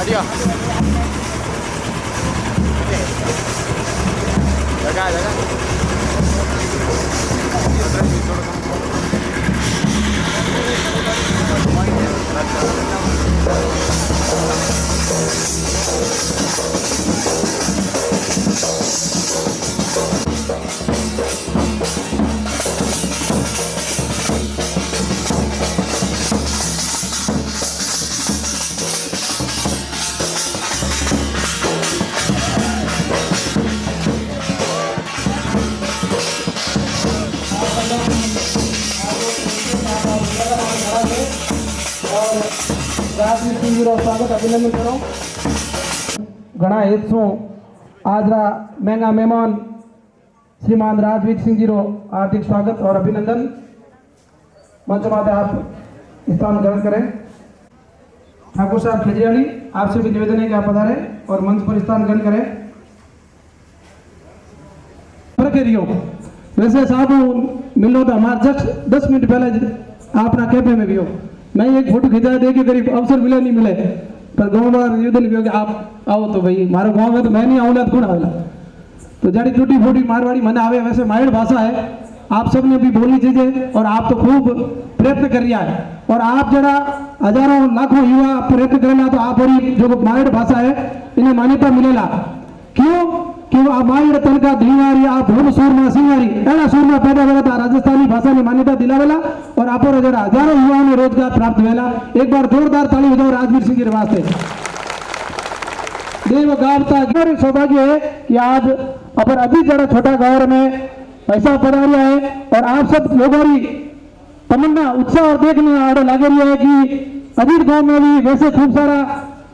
दिया जगह जगह स्वागत अभिनंदन करो घना हित शू आज महंगा मेहमान श्रीमान राजवीर सिंह जी रो हार्दिक स्वागत और अभिनंदन। मंच माते आप स्थान ग्रहण करें। ठाकुर साहब खिजरियाली आपसे भी निवेदन है कि आप पधारें और मंच पर स्थान ग्रहण करें। वैसे साहब मिलो तो हमारे जस्ट 10 मिनट पहले आपना कैफे में भी हो, मैं एक फोटो खिंचा दे के करीब अवसर मिले नहीं मिले, पर गाँव बार निवेदन भी हो कि आप आओ तो भाई मारे गाँव में तो मैं नहीं आऊँगा तो कौन आवेला। तो जड़ी टूटी फूटी मारवाड़ी मन आवे, वैसे माइड भाषा है, आप सब ने भी बोलनी चाहिए और आप तो खूब प्रयत्न कर रहा है और आप जरा हजारों लाखों युवा प्रयत्न करेला तो आप बड़ी जो माइड भाषा है इन्हें मान्यता मिलेला। क्यों क्यों आप माइड तनका धीवारी आप भूम सूरमा सिंगारी एना सूरमा पैदा वेला था राजस्थानी भाषा ने मान्यता दिलावेला और आप जरा हजारों युवाओं ने रोजगार प्राप्त वेला। एक बार जोरदार ताली बजाओ राजवीर सिंह जी वास्ते। देव गावता सौभाग्य है कि आज अपर अभी जरा छोटा गाँव में ऐसा पधारिया है और आप सब लोगों की तमन्ना उत्साह और देखने आड़े लागे रही है कि अजीत गांव में भी वैसे खूब सारा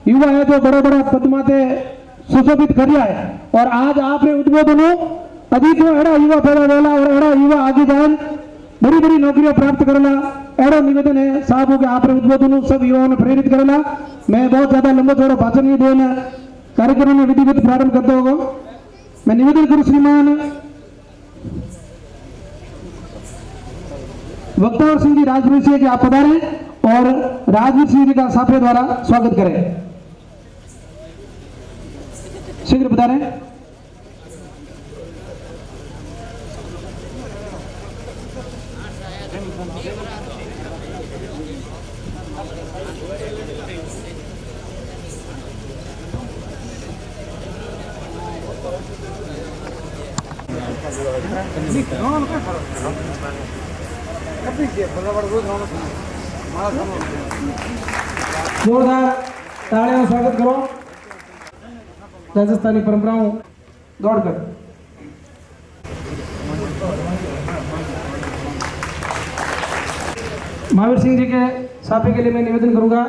युवा है जो बड़ा बड़ा पदमाते सुशोभित कर रहा है और आज आपने उद्बोधन अजीत में एड़ा युवा पैदा वेला और एड़ा युवा आगे जान बड़ी बड़ी नौकरियां प्राप्त करेला। एड़ा निवेदन है साहब के आपने उद्बोधन सब युवाओं ने प्रेरित करेला। मैं बहुत ज्यादा लंबा चौड़ा भाषण नहीं देना कार्यक्रम में विधिवत प्रारंभ करते होगा। मैं निवेदन करूं श्रीमान वक्तावर सिंह जी राजवीर सिंह के आप पधारें और राजवीर सिंह जी का साफे द्वारा स्वागत करें। शीघ्र पधारें। जोरदार तालियों स्वागत करो राजस्थानी परंपराओं दौड़कर। महावीर सिंह जी के साफे के लिए मैं निवेदन करूंगा।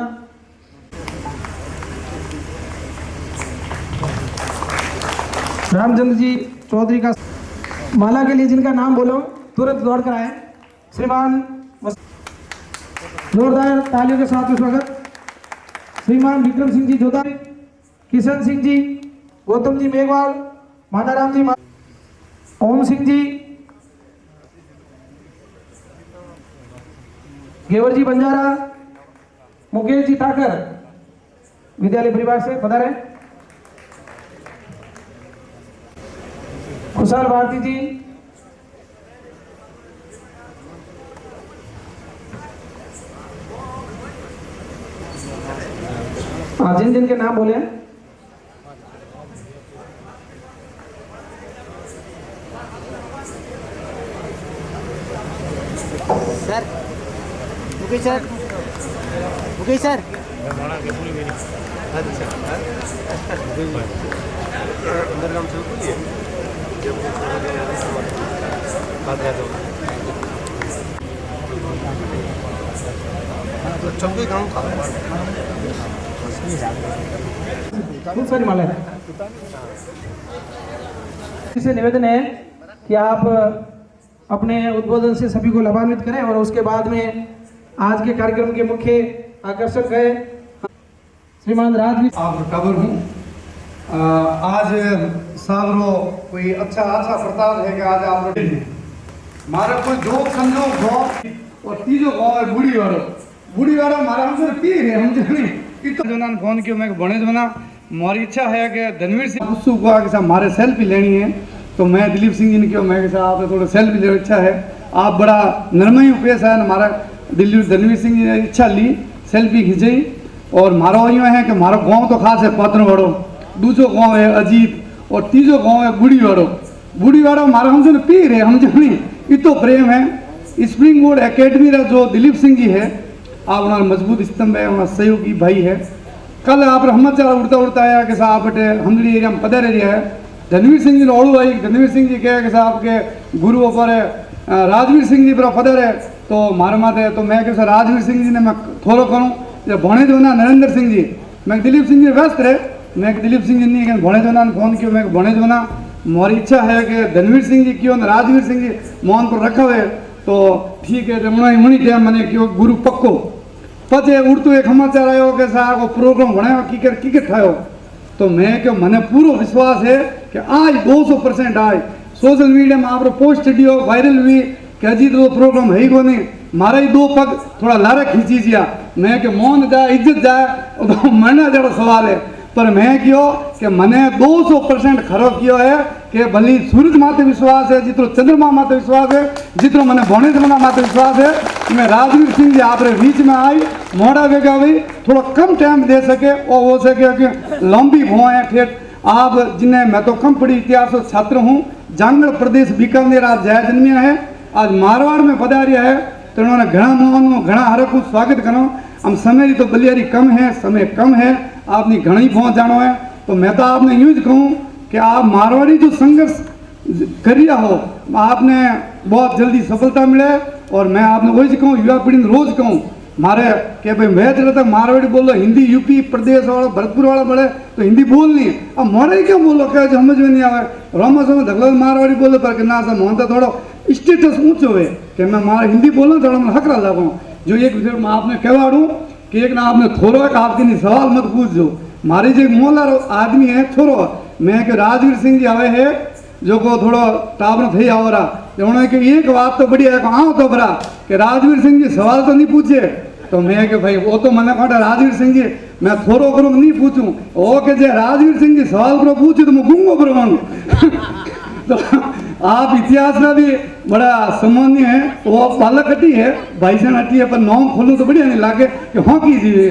रामचंद्र जी चौधरी का माला के लिए जिनका नाम बोलो तुरंत दौड़ कर आए। श्रीमान जोरदार तालियों के साथ स्वागत। श्रीमान विक्रम सिंह जी जोधा, किशन सिंह जी, गौतम जी मेघवाल, मानाराम जी, ओम सिंह जी, घेवर जी बंजारा, मुकेश जी ठाकर विद्यालय परिवार से पधारे। खुशहाल भारती जी, जिन जिन के नाम बोले sir Mukesh sir Mukesh sir खूब सारी माला है। इसे निवेदन है कि आप अपने उद्बोधन से सभी को लाभान्वित करें और उसके बाद में आज के कार्यक्रम के मुख्य आकर्षक है श्रीमान राजवीर। आप खबर हूँ आज सागरो कोई अच्छा प्रताप है कि आज आप मारा कोई दो संजोग गाँव और तीजो गाँव है बूढ़ी वाला मारा हमसे पी रहे हम जाने इतना जो फोन किया मैं बने जो ना हमारी इच्छा है कि धनवीर सिंह गुस्सू को आगे साहब हमारे सेल्फी लेनी है, तो मैं दिलीप सिंह जी ने क्यों मैं साहब थोड़ा सेल्फी लेने इच्छा है, आप बड़ा नरमई पेश है, हमारा धनवीर सिंह जी ने इच्छा ली सेल्फी खींची। और मारो यूँ है कि हमारा गाँव तो खास है पात्रवाड़ो, दूसरो गाँव है अजीत और तीसरो गाँव है बूढ़ीवाड़ो। बूढ़ीवाड़ो हमारा हमसे पीर है, हम नहीं इतो प्रेम है। स्प्रिंग बोर्ड एकेडमी रा जो दिलीप सिंह जी है आप उन्होंने मजबूत स्तंभ है, उन्होंने सहयोगी भाई है। कल आप समाचार उड़ता उड़ता आया कि साहब बटे हमदड़ी एरिया में पधार एरिया है, धनवीर सिंह जी ने ओढ़ू आई, धनवीर सिंह जी कहे कि साहब के गुरुओं पर राजवीर सिंह जी पर पधार है तो मारे माते, तो मैं कह राजवीर सिंह जी ने मैं थोड़ा करूँ जब भोने जो ना नरेंद्र सिंह जी, मैं दिलीप सिंह जी व्यस्त रहे, मैं दिलीप सिंह जी नहीं कह भोने जो ना फोन किया, मैं भोने जो ना मोरी इच्छा है कि धनवीर सिंह जी क्यों राजवीर सिंह जी मोहन पर रखा हुए तो ठीक है उन्हीं टाइम मैंने क्यों गुरु पक्को पचे उड़तू एक समाचार आयो कि साहब प्रोग्राम बनाया कीकर ठायो, तो मैं क्यों मैंने पूरा विश्वास है कि आज 200% आज सोशल मीडिया में आप पोस्ट दियो वायरल हुई कि अजी तो प्रोग्राम है ही को नहीं, मारा ही दो पग थोड़ा लारा खींची जिया, मैं कि मौन जाए इज्जत जाए तो मरना जड़ा सवाल है, पर मैं क्यों कि मैंने 200% खरो किया है कि भली सूरज माते विश्वास है, जितो चंद्रमा माते विश्वास है, जितो मैंने भोने जमुना माते विश्वास है। मैं राजवीर सिंह जी आप बीच में आई मोड़ा वेगा भाई थोड़ा कम टाइम दे सके और हो सके कि लंबी भुआ है ठेठ आप जिन्हें मैं तो कम पढ़ी इतिहास छात्र हूँ, जंगल प्रदेश बीकानेर आज जया जन्मिया है, आज मारवाड़ में पधारिया है, तो उन्होंने घना मोहन घना हर को स्वागत करो। हम समय तो बलियारी कम है, समय कम है, आपने घनी पहुँच जानो है, तो मैं तो आपने यूँ ही कहूँ कि आप मारवाड़ी जो संघर्ष करिया हो आपने बहुत जल्दी सफलता मिले। और मैं आपने वही कहूँ युवा पीढ़ी ने रोज कहूँ मारे कि भाई मैं चले तक मारवाड़ी बोलो, हिंदी यूपी प्रदेश वाला भरतपुर वाला बड़े तो हिंदी बोलनी, अब मोड़े क्यों बोलो क्या समझ में नहीं आवे, रोमा समय धगलो मारवाड़ी बोलो पर कि ना सर मोहन तो थोड़ा स्टेटस ऊँचो है कि मैं मारा हिंदी बोलूँ थोड़ा मैं हकरा लगूँ। जो एक विषय में आपने कहवाड़ू कि एक ना आपने थोड़ा आपके नहीं सवाल मत पूछो, मारे जो मोला आदमी है छोरो, मैं कि राजवीर सिंह जी आवे है जो को थोड़ा टावर थी आओ रहा, उन्होंने कि एक बात तो बढ़िया है आओ तो बरा कि राजवीर सिंह जी सवाल तो नहीं पूछे, तो मैं कि भाई वो तो मैंने कहा राजवीर सिंह जी मैं थोड़ो करूँ नहीं पूछूं, वो के जे राजवीर सिंह जी सवाल करो पूछे तो मैं गूंगो करूँ तो आप इतिहास में भी बड़ा सामान्य है, वो बालक हटी है भाईजान हटी है, पर नाम खोलूँ तो बढ़िया नहीं लागे कि हाँ कीजिए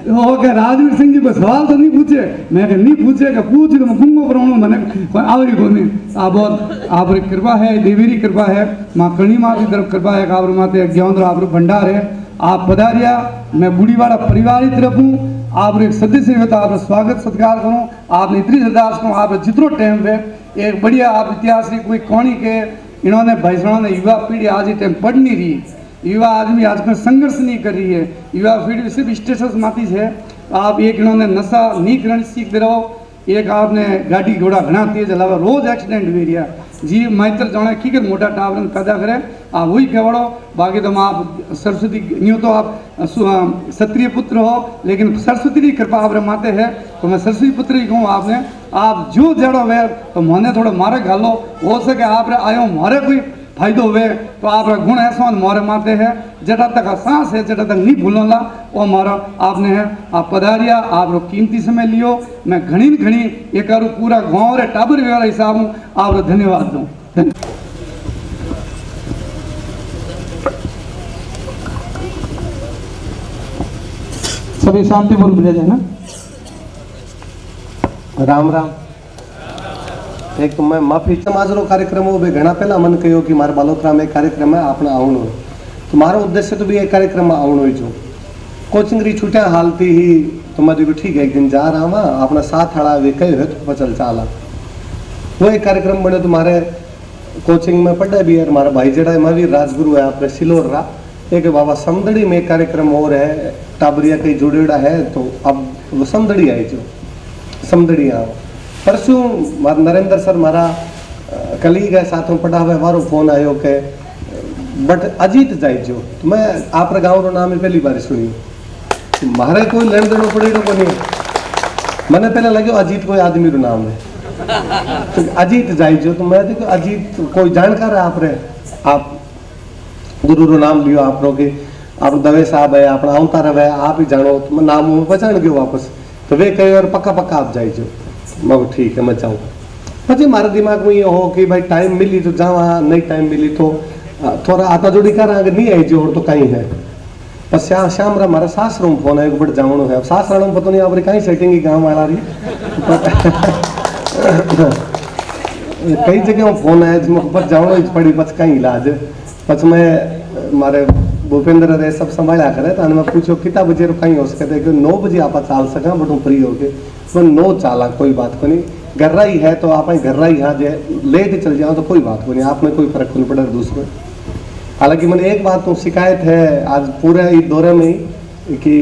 वो क्या राजवीर सिंह जी को सवाल तो नहीं पूछे, मैं नहीं पूछे कि पूछ तो मैं गूंगो करूँ मैंने आवरी को नहीं। आप बहुत आप कृपा है, देवीरी कृपा है, माँ कणी माँ की तरफ कृपा है, आप माते ज्ञान आप भंडार है, आप पधारिया, मैं बूढ़ीवाड़ा परिवार की तरफ हूँ, आप एक सदस्य है तो आप स्वागत सत्कार करूँ, आपने इतनी सदास करूँ, आप जितनो टाइम पे एक बढ़िया आप इतिहास की कोई कहानी के इन्होंने भाईसों ने युवा पीढ़ी आज ही टाइम पढ़ नहीं रही, युवा आदमी आजकल संघर्ष नहीं कर रही है, युवा पीढ़ी सिर्फ स्टेटस माती है। आप एक इन्होंने नशा नहीं करने सीख दे रहो, एक आपने गाड़ी घोड़ा घना तेज अलावा रोज एक्सीडेंट हुई रहा जी माइत्र जाने की कर मोटा टावर पैदा करें आप वही कहवाड़ो, बाकी तो आप सरस्वती यूँ तो आप क्षत्रिय पुत्र हो, लेकिन सरस्वती की कृपा आप माते है तो मैं सरस्वती पुत्र ही कहूँ आपने, आप जो जड़ो वे तो मैंने थोड़ा मारे घालो हो सके आप आयो मारे कोई फायदो हुए तो आप गुण ऐसा मोरे माते है, जटा तक सांस है जटा तक नहीं भूलोला वो हमारा आपने है, आप पधारिया आप कीमती समय लियो, मैं घनी एक पूरा गाँव रे टाबर वाला हिसाब हूँ आप धन्यवाद दूँ। सभी शांति बोल मिले जाए ना। राम राम। एक तो मैं माफी समाज रो कार्यक्रम हो घना पहला मन कहो कि मारे बालोतरा में कार्यक्रम है आपने आवणो, तो मारो उद्देश्य तो भी एक कार्यक्रम में आवणो ही जो कोचिंग री छुट्टियां हालती ही तो मैं देखो ठीक है एक दिन जा रहा हूँ अपना साथ हड़ा वे कहे है तो चल चाला वो एक कार्यक्रम बने तो मारे कोचिंग में पढ़ा भी है, हमारा भाई जड़ा महावीर राजगुरु है आपने सिलोर रहा एक बाबा समदड़ी में एक कार्यक्रम और है, टाबरिया कहीं जुड़ेड़ा है तो अब वो समदड़ी आई जो समदड़ी आओ परसों नरेंद्र सर मारा कलीग है साथ में पढ़ा हुआ हमारो फोन आयो के बट अजीत जाए जो, तो मैं आप गाँव रो नाम पहली बार सुनी, मारे कोई लेन देनो पड़ेगा को नहीं, मैंने पहले लगे अजीत कोई आदमी रो नाम है तो अजीत जाए जो, तो मैं देखो अजीत कोई जानकार है आप रे, आप गुरु रो नाम लियो आप लोग आप दवे साहब है अपना आवता रहे आप ही जानो तो मैं नाम पहचान गयो वापस तो वे कहे और पक्का पक्का आप जाइजो मैं ठीक है मैं जाऊँ પછી મારા દિમાગમાં એ હો કે ભાઈ ટાઈમ મિલી તો જાવા નહીં ટાઈમ મિલી તો થોડા આતા જોડી કરા અગર નહીં આવી જો તો કहीं है પછી આ શામરા મારા સાસરો ફોન આવ્યો બટ જાવણો है સાસરાનો પતો નહીં આપણે કઈ સેટિંગ ही गांव वाला रही कई जगह फोन आया जिसमें ऊपर जावणो ही पड़ी પછી કઈ इलाज પછી मैं मारे भूपेंद्र रे सब संभाला करे तो मैं पूछो कितना बजे कहीं हो सकते कि 9 बजे आप चाल सका बट हूँ फ्री हो गए तो 9 चाला कोई बात को नहीं घर रही है तो आप घर रही यहाँ जो लेट चल जाओ तो कोई बात को नहीं आप में कोई फर्क नहीं पड़ा दूसरे हालांकि मैंने एक बात तो शिकायत है आज पूरे इस दौरे में ही कि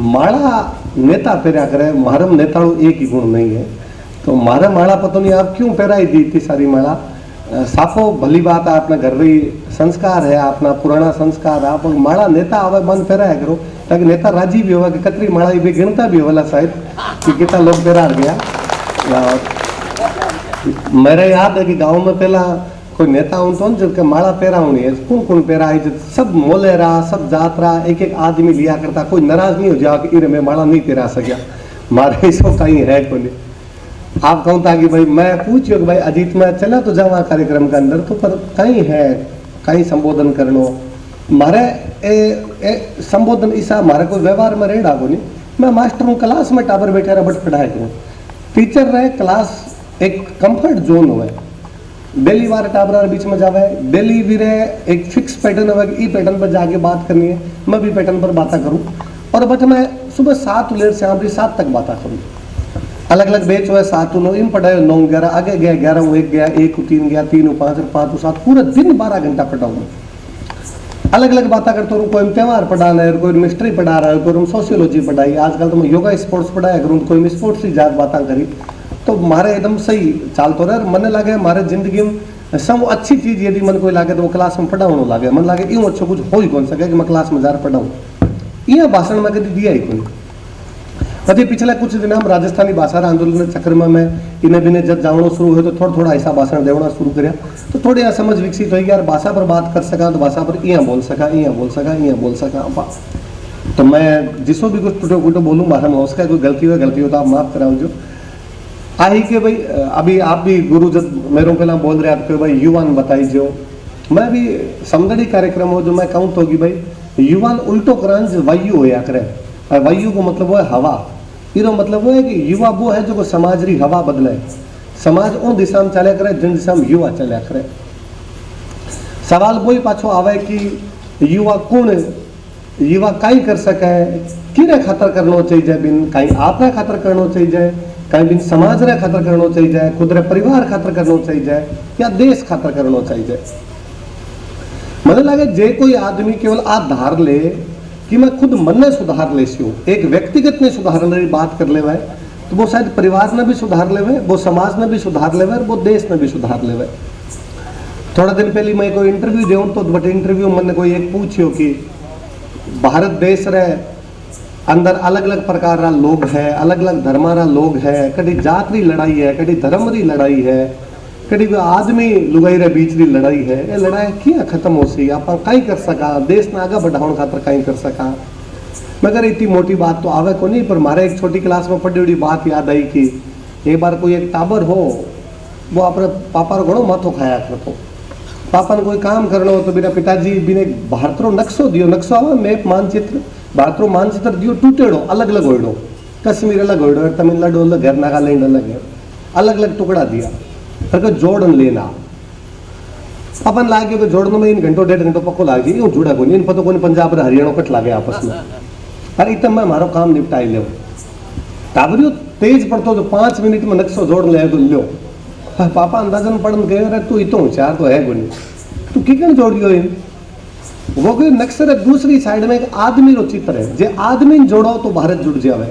माड़ा नेता पेरा करे मारम नेताड़ो एक ही गुण नहीं है तो मारा माड़ा पता नहीं आप क्यों पेराई दी इतनी सारी माड़ा साफो भली बात है अपना घर रही संस्कार है अपना पुराना संस्कार है आप माड़ा नेता आवे मन पेरा करो ताकि नेता राजी भी होगा कि कतरी माड़ा भी गिनता भी होला शायद कि कितना लोग पेरा गया मेरे याद है कि गांव में पहला कोई नेता हूं तो जबकि माड़ा पेरा होनी है कौन कौन पेरा है सब मोले रहा सब जात रहा एक एक आदमी लिया करता कोई नाराज नहीं हो जाओ कि इन्हें मैं माड़ा नहीं पेरा सकिया मारे इसको कहीं है कोई आप कहूँ था कि भाई मैं पूछियो कि भाई अजीत में चला तो जावा कार्यक्रम के अंदर तो पर कहीं है कहीं संबोधन करनो मारे संबोधन ईसा मारे कोई व्यवहार में रेड़ा को नहीं मैं मास्टर हूँ क्लास में टाबर बैठे रहा बट पढ़ाई करूँ टीचर रहे क्लास एक कंफर्ट जोन हुआ डेली वार टाबर बीच में जावे डेली भी रहे एक फिक्स पैटर्न हुआ ई पैटर्न पर जाके बात करनी है मैं भी पैटर्न पर बातें करूँ और बट मैं सुबह 7 लेट से शाम 7 तक बातें करूँ अलग अलग बेच हुआ 7 इन पढ़ाए 9 11 आगे गया 11 1 गया 1 3 गया 3 5 5 7 पूरा दिन 12 घंटा पढ़ाऊँ अलग अलग बातें करता हूँ कोई त्यौहार पढ़ाना है कोई मिस्ट्री पढ़ा रहा है कोई सोशियोलॉजी पढ़ाई आजकल तो मैं योगा स्पोर्ट्स पढ़ाया करूँ कोई स्पोर्ट्स की ज्यादा बातें करी तो मारे एकदम सही चालतो रहे मन लगे मारे जिंदगी में सब अच्छी चीज यदि मन कोई लगे तो वो क्लास में पढ़ाने लगे मन लगे यूँ अच्छा कुछ हो ही कौन सके कि मैं क्लास में जा पढ़ाऊँ यह भाषण में कभी दिया ही कोई પછી पिछले कुछ दिन हम राजस्थानी भाषा आंदोलन के चक्कर में मैं इन्हें बिने जब जावणो शुरू हुए तो थोड़ा थोड़ा ऐसा भाषण देवना शुरू कराया तो थोड़ी यहाँ समझ विकसित हुई यार भाषा पर बात कर सका तो भाषा पर यहाँ बोल सका यहाँ बोल सका यहाँ बोल सका तो मैं जिसको भी कुछ टूटो फूटो बोलूँ मारा में उसका कोई गलती हो तो आप माफ कराओ जो आई कि भाई अभी आप भी गुरु जब मेरे पहला बोल रहे आपके भाई युवान बताई जो मैं भी समदड़ी कार्यक्रम हो जो मैं कहूँ तो कि भाई युवान उल्टो क्रांच वायु होया करे वायु को मतलब वो है हवा इरो मतलब वो है कि युवा वो है जो समाज री हवा बदले समाज उन दिशा में चले करे जिन दिशा में युवा चले करे सवाल वो ही पाछो आवे कि युवा कौन युवा कई कर सके किरे खातर करना चाहिए बिन कहीं आपने खातर करना चाहिए कहीं बिन समाज रे खातर करना चाहिए खुद रे परिवार खातर करना चाहिए या देश खातर करना चाहिए मुझे लगे जे कोई आदमी केवल आ धार ले कि मैं खुद मन ने सुधार ले एक व्यक्तिगत ने सुधारने की बात कर ले तो वो शायद परिवार ने भी सुधार ले वो समाज ने भी सुधार ले वो देश ने भी सुधार ले थोड़ा दिन पहले मैं कोई इंटरव्यू दूँ तो बट इंटरव्यू मैंने कोई एक पूछियो कि भारत देश रे अंदर अलग अलग प्रकार रा लोग है अलग अलग धर्म रा लोग है कभी जात री लड़ाई है कभी धर्म री लड़ाई है कभी आदमी लुगाई रे बीच री लड़ाई है ये लड़ाई क्या खत्म हो सी आप कहीं कर सका देश ने आगे बढ़ाने खातर कहीं कर सका मगर इतनी मोटी बात तो आवे को नहीं पर मारे एक छोटी क्लास में पढ़ी हुई बात याद आई कि एक बार कोई एक टाबर हो वो अपने पापा रो घणो माथो खाया करतो पापा ने कोई काम करना हो तो बिना पिताजी बिने भारत रो नक्शो दियो नक्शो आवे मैप मानचित्र भारत रो मानचित्र दियो टूटेड़ो अलग अलग होइडो कश्मीर अलग होइडो तमिलनाडु अलग है नागालैंड अलग है अलग अलग टुकड़ा दिया फिर जोड़न लेना अपन लागे कि जोड़ने में इन घंटों 1.5 घंटों पक्को लागे यूं जुड़ा को नहीं पता कोई पंजाब और हरियाणा कट लागे आपस में अरे इतना मैं मारो काम निपटाई ले टाबरियो तेज पड़तो तो 5 मिनट में नक्शो जोड़ ले तो लो पापा अंदाजन पढ़न गए रे तू इतो होशियार तो है कोई तू किकन जोड़ियो इन वो कोई नक्शे दूसरी साइड में एक आदमी रो चित्र है जे आदमी जोड़ो तो भारत जुड़ जावे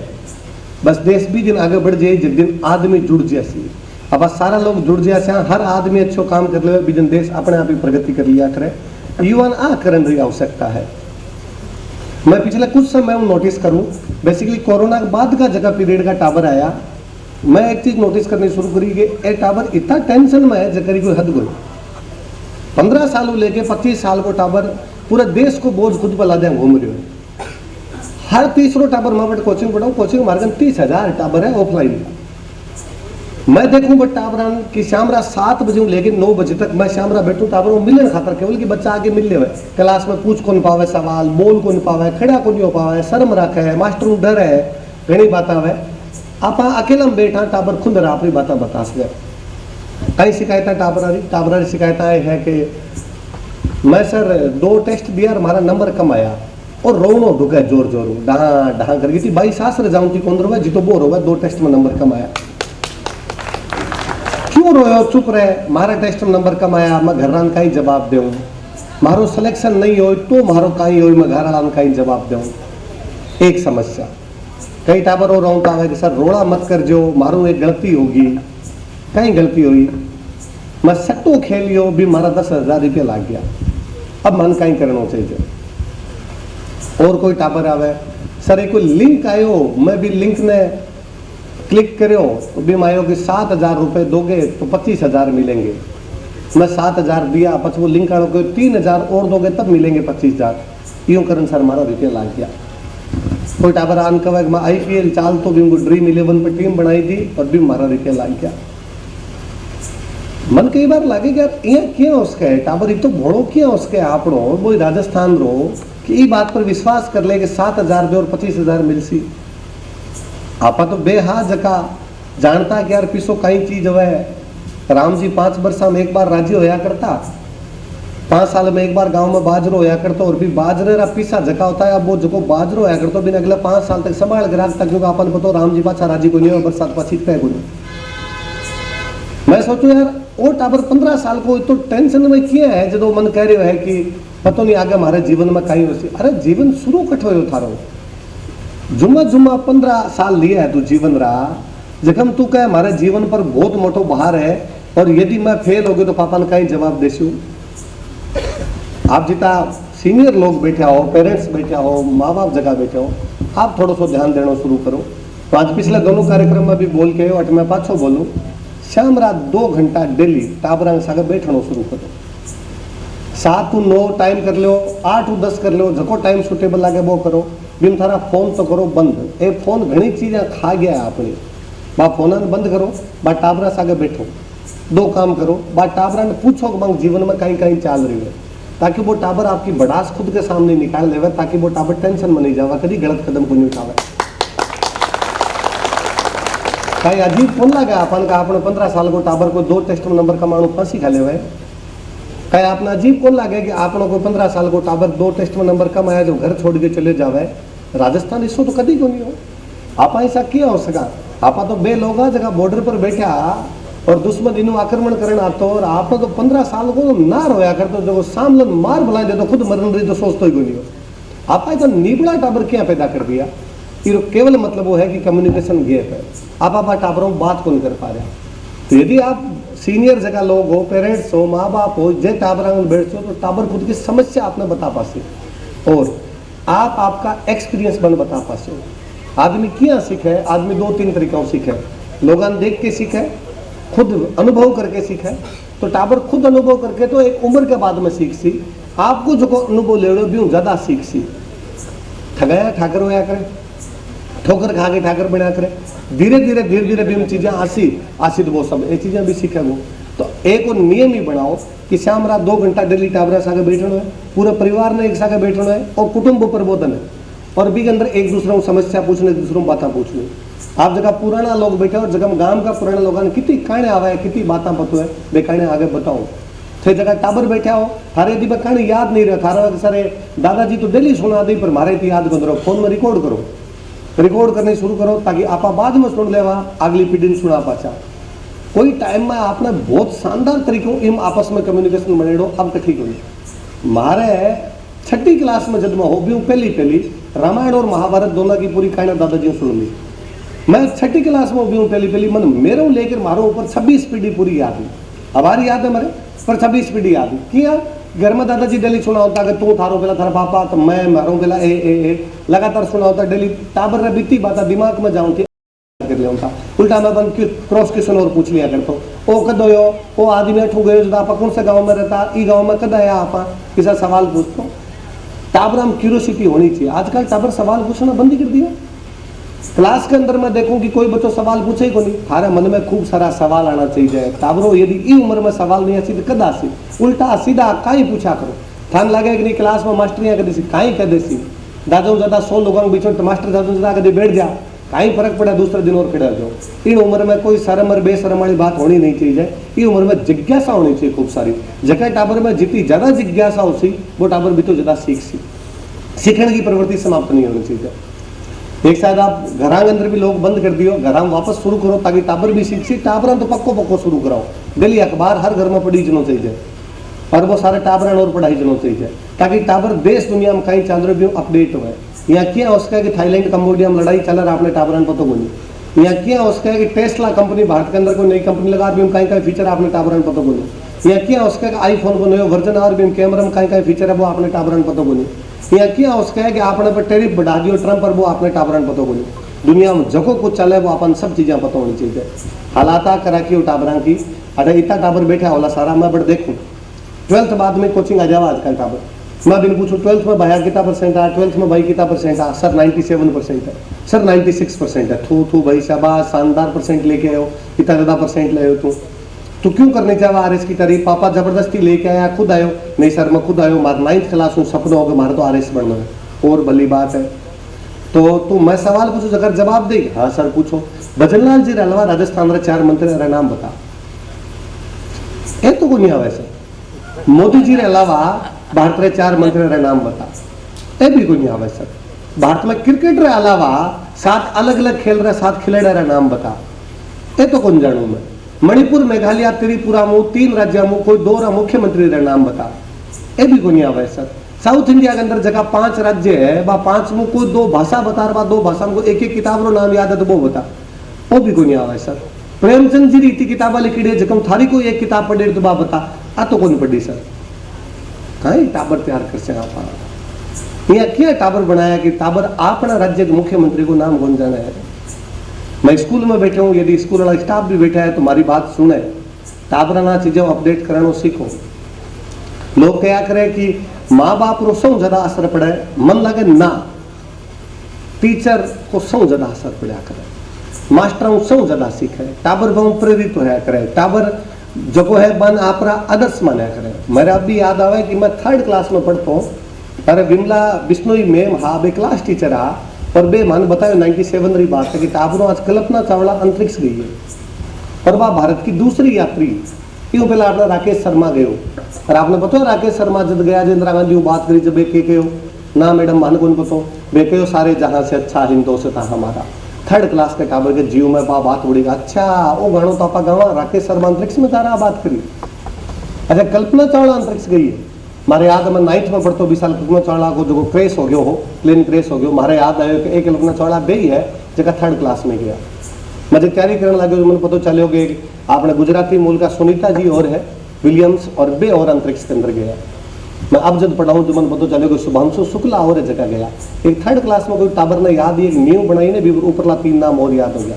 बस देश भी दिन आगे बढ़ जाए जिस दिन आदमी जुड़ जाए अब सारा लोग जुड़ जाए हर आदमी अच्छो काम कर ले बिजन देश अपने आप ही प्रगति कर लिया करे युवान आ करने की आवश्यकता है मैं पिछले कुछ समय नोटिस करूं बेसिकली कोरोना के बाद का जगह पीरियड का टावर आया मैं एक चीज नोटिस करनी शुरू करी कि ये टावर इतना टेंशन में है जकरी कोई हद कोई 15 साल लेके 25 साल को टावर पूरे देश को बोझ खुद पर लादे घूम रहे हो। हर तीसरो टाबर मैं बट कोचिंग पढ़ाऊँ, कोचिंग मार्गन 30,000 टाबर है ऑफलाइन। मैं देखूं बट टाबरान कि शामरा 7 बजे लेकिन 9 बजे तक मैं शामरा बैठूं टाबरों मिलने खातर केवल कि बच्चा आगे मिल ले क्लास में पूछ कौन पावे सवाल, बोल कौन पावे, खड़ा कौन हो पावे, शर्म रखे है, मास्टर डर है, घनी बात आवे। आप अकेला में बैठा टाबर खुद रहा अपनी बातें बता सके। कई शिकायत टाबरारी शिकायत है कि मैं सर 2 टेस्ट दिया और हमारा नंबर कम आया और रोनो ढुका जोर जोर डहा करके थी भाई सासरे जाऊं थी कौन रोवा जी तो बोर होगा 2 टेस्ट में नंबर कम आया। क्यों रोयो, चुप रहे, मारा टेस्ट में नंबर कम आया, मैं घर रान का ही जवाब दूं। मारो सिलेक्शन नहीं हो तो मारो कहीं हो मैं घर रान का ही जवाब दूं। एक समस्या कई टाबर हो रहा है कि सर रोड़ा मत कर जो मारो एक गलती होगी, कहीं गलती हुई, मैं सट्टो खेलियो भी मारा 10,000 रुपया लाग गया, अब मन कहीं करना चाहिए। और कोई टाबर आवे सर एक कोई लिंक आयो, मैं भी लिंक ने क्लिक करो तो भी आयो कि 7,000 रुपये दोगे तो 25,000 मिलेंगे। मैं 7,000 दिया, पच वो लिंक आयो 3,000 और दोगे तब मिलेंगे 25,000। यूं करन सर हमारा रुपया लाग गया। कोई टाबर आन कहे मैं IPL चाल तो भी उनको ड्रीम 11 पर टीम बनाई थी और भी हमारा रुपया लाग गया। मन कई बार लागे कि यार ये क्यों उसके टाबर तो भोड़ो क्यों उसके आपड़ो वो राजस्थान रो कि ये बात पर विश्वास कर ले कि 7,000 दे और 25,000 मिलसी। आपा तो बेहा जका जानता कि यार पीछो कई चीज हुए। राम जी 5 वर्षा में एक बार राज्य होया करता, 5 साल में एक बार गांव में बाजरो होया करता और भी बाजरे रा पीसा जका होता है। अब वो जो बाजरो होया करता बिना अगले 5 साल तक संभाल के रखता क्योंकि अपन को तो राम जी पाछा राजी को नहीं हो, बरसात पाछी तय को नहीं। मैं सोचू यार वो टाबर 15 साल को तो टेंशन में किया है जो मन कह रहे है कि पता नहीं आगे हमारे जीवन में कहीं हो। अरे जीवन शुरू कट हो थारो जुम्मा 15 साल लिया है तू जीवन रहा जखम तू कह हमारे जीवन पर बहुत मोटो बाहर है और यदि मैं फेल हो गया तो पापा ने कहीं जवाब देसू। आप जितना सीनियर लोग बैठे हो, पेरेंट्स बैठे हो, माँ बाप जगह बैठे हो, आप थोड़ा सा ध्यान देना शुरू करो। तो आज पिछले दोनों कार्यक्रम में भी बोल के अट मैं पाछो बोलूँ, शाम रात 2 घंटा डेली टाबरा सागे बैठना शुरू करो। 7 to 9 टाइम कर लो, 8 to 10 कर लो, जको टाइम सुटेबल लगे वो करो। बिन थारा फोन तो करो बंद। ए फोन घनी चीजें खा गया है अपनी। बा फोन बंद करो, बा टाबरा सागे बैठो, 2 काम करो। बा टाबरा ने पूछो कि मैं जीवन में कहीं कहीं चाल रही है, ताकि वो टाबर आपकी बड़ास खुद के सामने निकाल लेवे, ताकि वो टाबर टेंशन में नहीं जावा, कभी गलत कदम को नहीं उठावे। कहीं अजीब फोन लगा अपन का आपने 15 साल को टाबर को 2 टेस्ट में नंबर कमाणो फांसी खा लेवे। कहीं आपने अजीब कौन लगे कि आपने को 15 साल को टाबर 2 टेस्ट में नंबर कम आया जो घर छोड़ के चले जावे। राजस्थान इसो तो कभी को नहीं हो। आप ऐसा किया हो सका, आप तो बे लोग जगह बॉर्डर पर बैठा और दुश्मन इनू आक्रमण करना आतो और आप तो 15 साल को ना रोया करते जो सामने मार बुला दे तो खुद मरण रही तो सोचते ही नहीं हो। आप तो निबड़ा टाबर क्या पैदा कर दिया। ये केवल मतलब वो है कि कम्युनिकेशन गैप है, आप टाबरों बात कौन कर पा रहे। तो यदि आप सीनियर जगह लोग हो, पेरेंट्स हो, माँ बाप हो, जे टाबरा में बैठो तो टाबर खुद की समस्या आपने बता पासे और आप आपका एक्सपीरियंस बन बता पासे। आदमी क्या सीखे, आदमी 2-3 तरीकों सीखे। लोगन देख के सीखे, खुद अनुभव करके सीखे। तो टाबर खुद अनुभव करके तो एक उम्र के बाद में सीख सी, आपको जो अनुभव ले लो भी ज्यादा सीख सी। ठगाया ठाकर होया करे, ठोकर खा के ठाकर बना करे, धीरे धीरे भी चीजें आसी तो वो सब ये चीजें भी सीखे वो। तो एक और नियम ही बनाओ कि शाम रात 2 घंटा डेली टाबरा सागे बैठना है, पूरे परिवार ने एक सागे बैठना है और कुटुंब प्रबोधन है और भी के अंदर एक दूसरे को समस्या पूछने, एक दूसरे को बातें पूछनी। आप जगह पुराना लोग बैठे और जगह गांव का पुराना लोग कितनी कहने आवा है, कितनी बातें पतो है, वे कहने आगे बताओ। थे जगह टाबर बैठा हो, थारे यदि कहने याद नहीं रहा, थारा सारे दादाजी तो डेली सुना दी पर मारे थी याद करो, फोन में रिकॉर्ड करो, रिकॉर्ड करने शुरू करो ताकि आप बाद में सुन लेवा, अगली पीढ़ी ने सुना पाचा। कोई टाइम में आपने बहुत शानदार तरीकों इन आपस में कम्युनिकेशन बनेड़ो। अब तक ठीक हुई मारे 6ठी क्लास में जब मैं हो भी पहली रामायण और महाभारत दोनों की पूरी कहानी दादाजी ने सुन ली। मैं 6ठी क्लास में भी हूँ पहली मन मेरे लेकर मारो ऊपर 26 पीढ़ी पूरी याद है। हमारी याद है मेरे पर 26 पीढ़ी याद है। किया घर में दादाजी डेली सुना होता कि तू थारो पहला थारा पापा तो मैं मारो पहला ए लगातार सुना होता डेली। टाबर रे बीती बात दिमाग में जाऊँ थी कर लिया था। उल्टा मैं बन क्रॉस क्वेश्चन और पूछ लिया करता हूँ। ओ कदो यो ओ आदमी अठू गयो जो आप कौन से गाँव में रहता, ई गाँव में कदा आया आप किसा सवाल पूछता हूँ। टाबर में क्यूरियोसिटी होनी चाहिए। आजकल टाबर सवाल पूछना बंद कर दिया। क्लास के अंदर मैं देखूं कि कोई बच्चों सवाल पूछे ही को नहीं, थारे मन में खूब सारा सवाल आना चाहिए। टाबरों यदि ई उम्र में सवाल नहीं आसी तो कद आसी, उल्टा सीधा काई पूछा करो। थान लगे कि नहीं क्लास में मास्टरियाँ कदी काई कह देसी दादा ज्यादा 100 लोगों के बीच में मास्टर ज्यादा कभी बैठ जा, काई फर्क पड़ा दूसरे दिन और खड़ा जाओ। इन उम्र में कोई शर्म और बेशर्म वाली बात होनी नहीं चाहिए। ये उम्र में जिज्ञासा होनी चाहिए खूब सारी। जगह टाबर में जितनी ज्यादा जिज्ञासा होती वो टाबर भी तो ज्यादा सीखने की प्रवृत्ति समाप्त नहीं होनी चाहिए। एक शायद आप घरां अंदर भी लोग बंद कर दियो, घरां वापस शुरू करो ताकि टाबर भी सीख सी। टाबर तो पक्को शुरू कराओ। डेली अखबार हर घर में पढ़ी जनो चाहिए और वो सारे टाबर और पढ़ाई जनो चाहिए ताकि टाबर देश दुनिया में कहीं चल रहे अपडेट हुए। यहाँ क्या उसका कि थाईलैंड कंबोडिया में लड़ाई चल रहा आपने टाबरन पता बोली। यहाँ क्या उसका कि टेस्ला कंपनी भारत के अंदर कोई नई कंपनी लगा भी कहीं फीचर आपने टाबरन पता बोली। यहाँ क्या उसका आईफोन को नया वर्जन और भी कैमरा में कहीं फीचर है वो आपने टाबरन पता बोली। यहाँ क्या उसका है कि आपने पर टैरिफ बढ़ा दियो ट्रम्प पर वो आपने टाबरन पता बोली। दुनिया में जगह कुछ चले वो अपन सब चीजें पता होनी चाहिए। हालात करा की टाबरन की अरे इतना टाबर बैठा होला सारा मैं बट देखूँ 12th बाद में कोचिंग आ जावा आजकल टाबर। मैं बिन पूछूँ 12th में भैया कितना परसेंट आया, 12th में भाई कितना परसेंट आया, सर 97% है, सर 96% है। थू भाई शाबाश शानदार परसेंट लेके आयो, इतना ज़्यादा परसेंट ले आयो तू क्यों करने चाहे आर एस की तारीफ। पापा जबरदस्ती लेके आया, खुद आयो? नहीं सर मैं खुद आयो, मारा 9th क्लास में सपना होगा मारा तो RS बनना है। और भली बात है तो तू मैं सवाल पूछू अगर जवाब दे हाँ सर पूछो। भजनलाल जी अलावा राजस्थान में 4 मंत्री का नाम बता। ये तो को नहीं आवे सर। मोदी जी के अलावा भारत में 4 मंत्री का नाम बता। ये भी कोई नहीं आवे सर। भारत में क्रिकेट के अलावा 7 अलग अलग खेल रहे 7 खिलाड़ी का नाम बता। ये तो कौन जानू मैं। मणिपुर मेघालय त्रिपुरा में 3 राज्य में कोई 2 मुख्यमंत्री का नाम बता। ये भी कोई नहीं आवे सर। साउथ इंडिया के अंदर जगह 5 राज्य है वह 5 में कोई 2 भाषा बता रहा 2 भाषा में एक किताब रो नाम याद है तो वो बता। वो भी कोई नहीं आवे सर। प्रेमचंद जी रीति किताबा लिखी है जखम थारी कोई एक किताब पढ़े तो बा बता आ तो कौन पढ़ी सर। कहीं टाबर तैयार कर से आप यहाँ क्या टाबर बनाया कि टाबर अपना राज्य के मुख्यमंत्री को नाम कौन जाना है। मैं स्कूल में बैठा हूँ यदि स्कूल वाला स्टाफ भी बैठा है तो हमारी बात सुने। टाबर ना चीजें अपडेट कराना सीखो। लोग क्या करे कि माँ बाप रो सौ ज्यादा असर पड़े मन लगे ना टीचर को सौ ज्यादा असर पड़ा करे मास्टर सौ ज्यादा सीखे टाबर बहुत प्रेरित होया करे। टाबर जो है बन आपरा आदर्श माना करे। मेरा अभी याद आवे कि मैं 3rd क्लास में पढ़ता हूँ अरे विमला बिश्नोई मैम हाँ बे क्लास टीचर आ और बे मान बताओ 97 री बात है कि टाबरों आज कल्पना चावला अंतरिक्ष गई है और वह भारत की दूसरी यात्री। क्यों पहले आपने राकेश शर्मा गए और आपने पता राकेश शर्मा जब गया इंदिरा गांधी बात करी जब के ना मैडम मान कौन पतो बे सारे जहां से अच्छा हिंदुस्तान था हमारा। 3rd क्लास के टाबर के जीव में बात उड़ेगा अच्छा वो गानो तो आप गावा राकेश शर्मा अंतरिक्ष में जा रहा बात करी। अच्छा कल्पना चावला अंतरिक्ष गई है। मारे याद मैं 9th में पढ़ता 20 साल कल्पना चावला को जो क्रेश हो गयो हो प्लेन क्रेश हो गयो मारे याद आयो कि एक कल्पना चावला गई है जगह 3rd क्लास में गया। मुझे तैयारी करने लगे मैंने पता चलो कि आपने गुजराती मूल का सुनीता जी और है विलियम्स और बे और अंतरिक्ष के अंदर गया। मैं अब जब पढ़ाऊँ तो मैंने पता चलो कि शुभांशु शुक्ला और जगह गया। एक 3rd क्लास में कोई टाबर ने याद एक न्यू बनाई ने भी ऊपरला 3 नाम और याद हो गया।